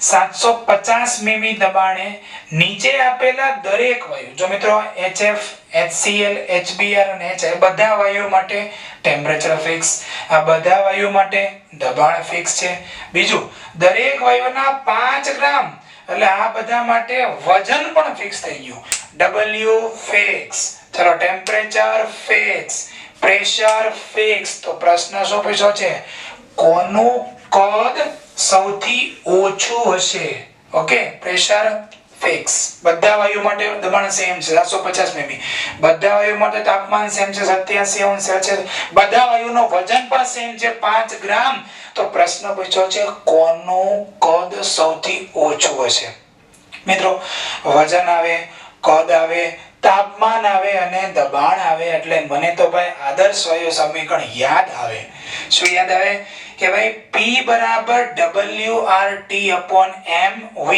750 મીમી દબાણે નીચે આપેલા દરેક વાયુ, જો મિત્રો HF, HCl, HBr અને HI બધા વાયુઓ માટે ટેમ્પરેચર ફિક્સ, આ બધા વાયુઓ માટે દબાણ ફિક્સ છે. બીજું, દરેક વાયુના 5 ગ્રામ, એટલે આ બધા માટે વજન પણ ફિક્સ થઈ ગયું. W ફિક્સ, ચલો ટેમ્પરેચર ફિક્સ, પ્રેશર ફિક્સ. તો પ્રશ્ન શું પૂછ્યો છે? કોનું કદ સૌથી ઓછું હશે? Okay, pressure fix. બધા વાયુ માટે દબાણ સેમ છે 750 મીમી, બધા વાયુ માટે તાપમાન સેમ છે 87°C, બધા વાયુનો વજન પણ સેમ છે 5 ગ્રામ. તો પ્રશ્ન પૂછ્યો છે કોનું કદ સૌથી ઓછું હશે? મિત્રો, વજન આવે, કદ આવે, તાપમાન આવે અને દબાણ આવે એટલે મને તો ભાઈ આદર્શ વાયુ સમીકરણ યાદ આવે. શું યાદ આવે? કે ભાઈ P બરાબર WRT/mv.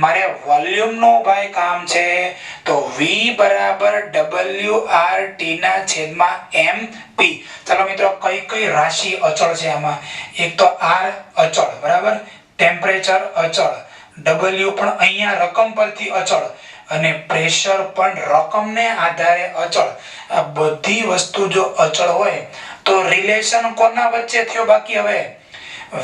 મારે વોલ્યુમ નું ભાઈ કામ છે, તો V બરાબર WRT/mp. ચાલો મિત્રો, કઈ કઈ રાશિ અચળ છે આમાં? એક તો R અચળ, બરાબર, ટેમ્પરેચર અચળ, W પણ અહીંયા રકમ પરથી અચળ અને પ્રેશર પણ રકમને આધારે અચળ. આ બધી વસ્તુ જો અચળ હોય તો રિલેશન કોના વચ્ચે થયો બાકી? હવે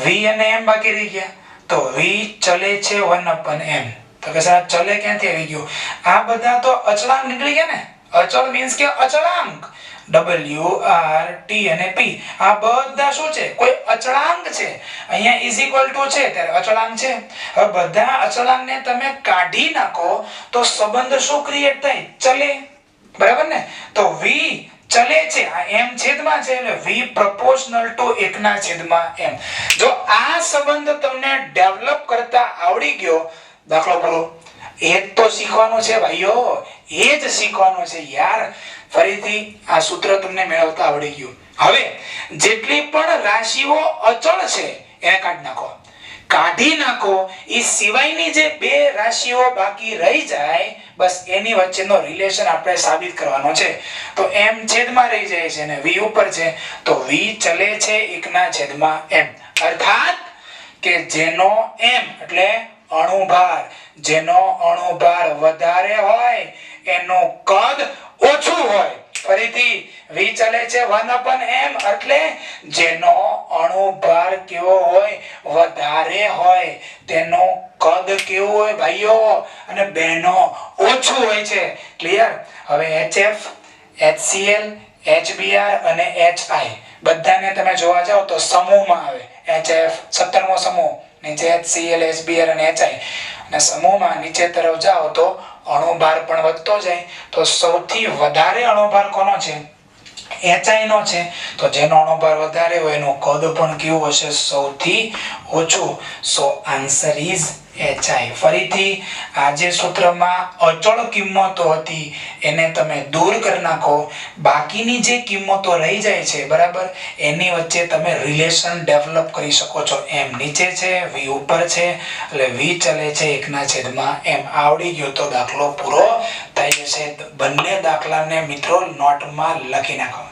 V અને M બાકી રહી ગયા. તો V ચલે છે 1/m. તો કે સાહેબ ચલે ક્યાંથી આવી ગયું? આ બધા તો અચળાંક નીકળી ગયા ને. અચળ મીન્સ કે અચળાંક. W, R, T અને P આ બધા શું છે? કોઈ અચળાંક છે. અહીંયા ઇઝ ઇક્વલ ટુ છે ત્યારે અચળાંક છે. હવે બધા અચળાંકને તમે કાઢી નાખો તો સંબંધ શું ક્રિએટ થાય? ચલે. બરાબર ને? તો V ચલે છે, આ m છેદમાં છે એટલે V proportional to 1/m. જો આ સંબંધ તમને ડેવલપ કરતા આવડી ગયો, દાખલો કરો, એ જ તો શીખવાનું છે ભાઈઓ, એ જ શીખવાનું છે યાર. ફરીથી આ સૂત્ર તમને મેળવતા આવડી ગયું. હવે જેટલી પણ રાશિઓ અચળ છે એને કાઢી નાખો. કાઢી નાખો, એ સિવાયની જે બે રાશિઓ બાકી રહી જાય, બસ એની વચ્ચેનો રિલેશન આપણે સાબિત કરવાનો છે. તો m છેદમાં રહી જાય છે અને v ઉપર છે, તો v ચલે છે 1/m. અર્થાત કે જેનો m એટલે અણુભાર, જેનો અણુભાર વધારે હોય એનું કદ ઓછું હોય. ફરીથી v ચલે છે 1/m એટલે જેનો અણુભાર કેવો હોય? વધારે હોય. તેનો કદ કેવું હોય ભાઈઓ અને બહેનો? ઓછું હોય છે. ક્લિયર? હવે HF, HCl, HBr અને HI બધાને તમે જોવા જાવ તો સમૂહમાં આવે. HF 17મો સમૂહ, નીચે HCl, HBr અને HI, અને સમૂહમાં નીચે તરફ જાઓ તો અણુભાર પણ વધતો જાય. તો સૌથી વધારે અણુભાર કોનો છે? HI નો છે. તો જેનો અણુભાર વધારે હોય એનું કદ પણ કેવું હશે? સૌથી ઓછું. સો આન્સર ઇઝ HI. ફરીથી આ જે સૂત્રમાં અચળ કિંમતો હતી એને તમે દૂર કરી નાખો, બાકીની જે કિંમતો રહી જાય છે બરાબર, એની વચ્ચે તમે રિલેશન ડેવલપ કરી શકો છો. m નીચે છે, v ઉપર છે, એટલે v ચલે છે 1/m. આવડી ગયો તો દાખલો પૂરો થઈ જશે. બંને દાખલાને મિત્રો નોટમાં લખી નાખો.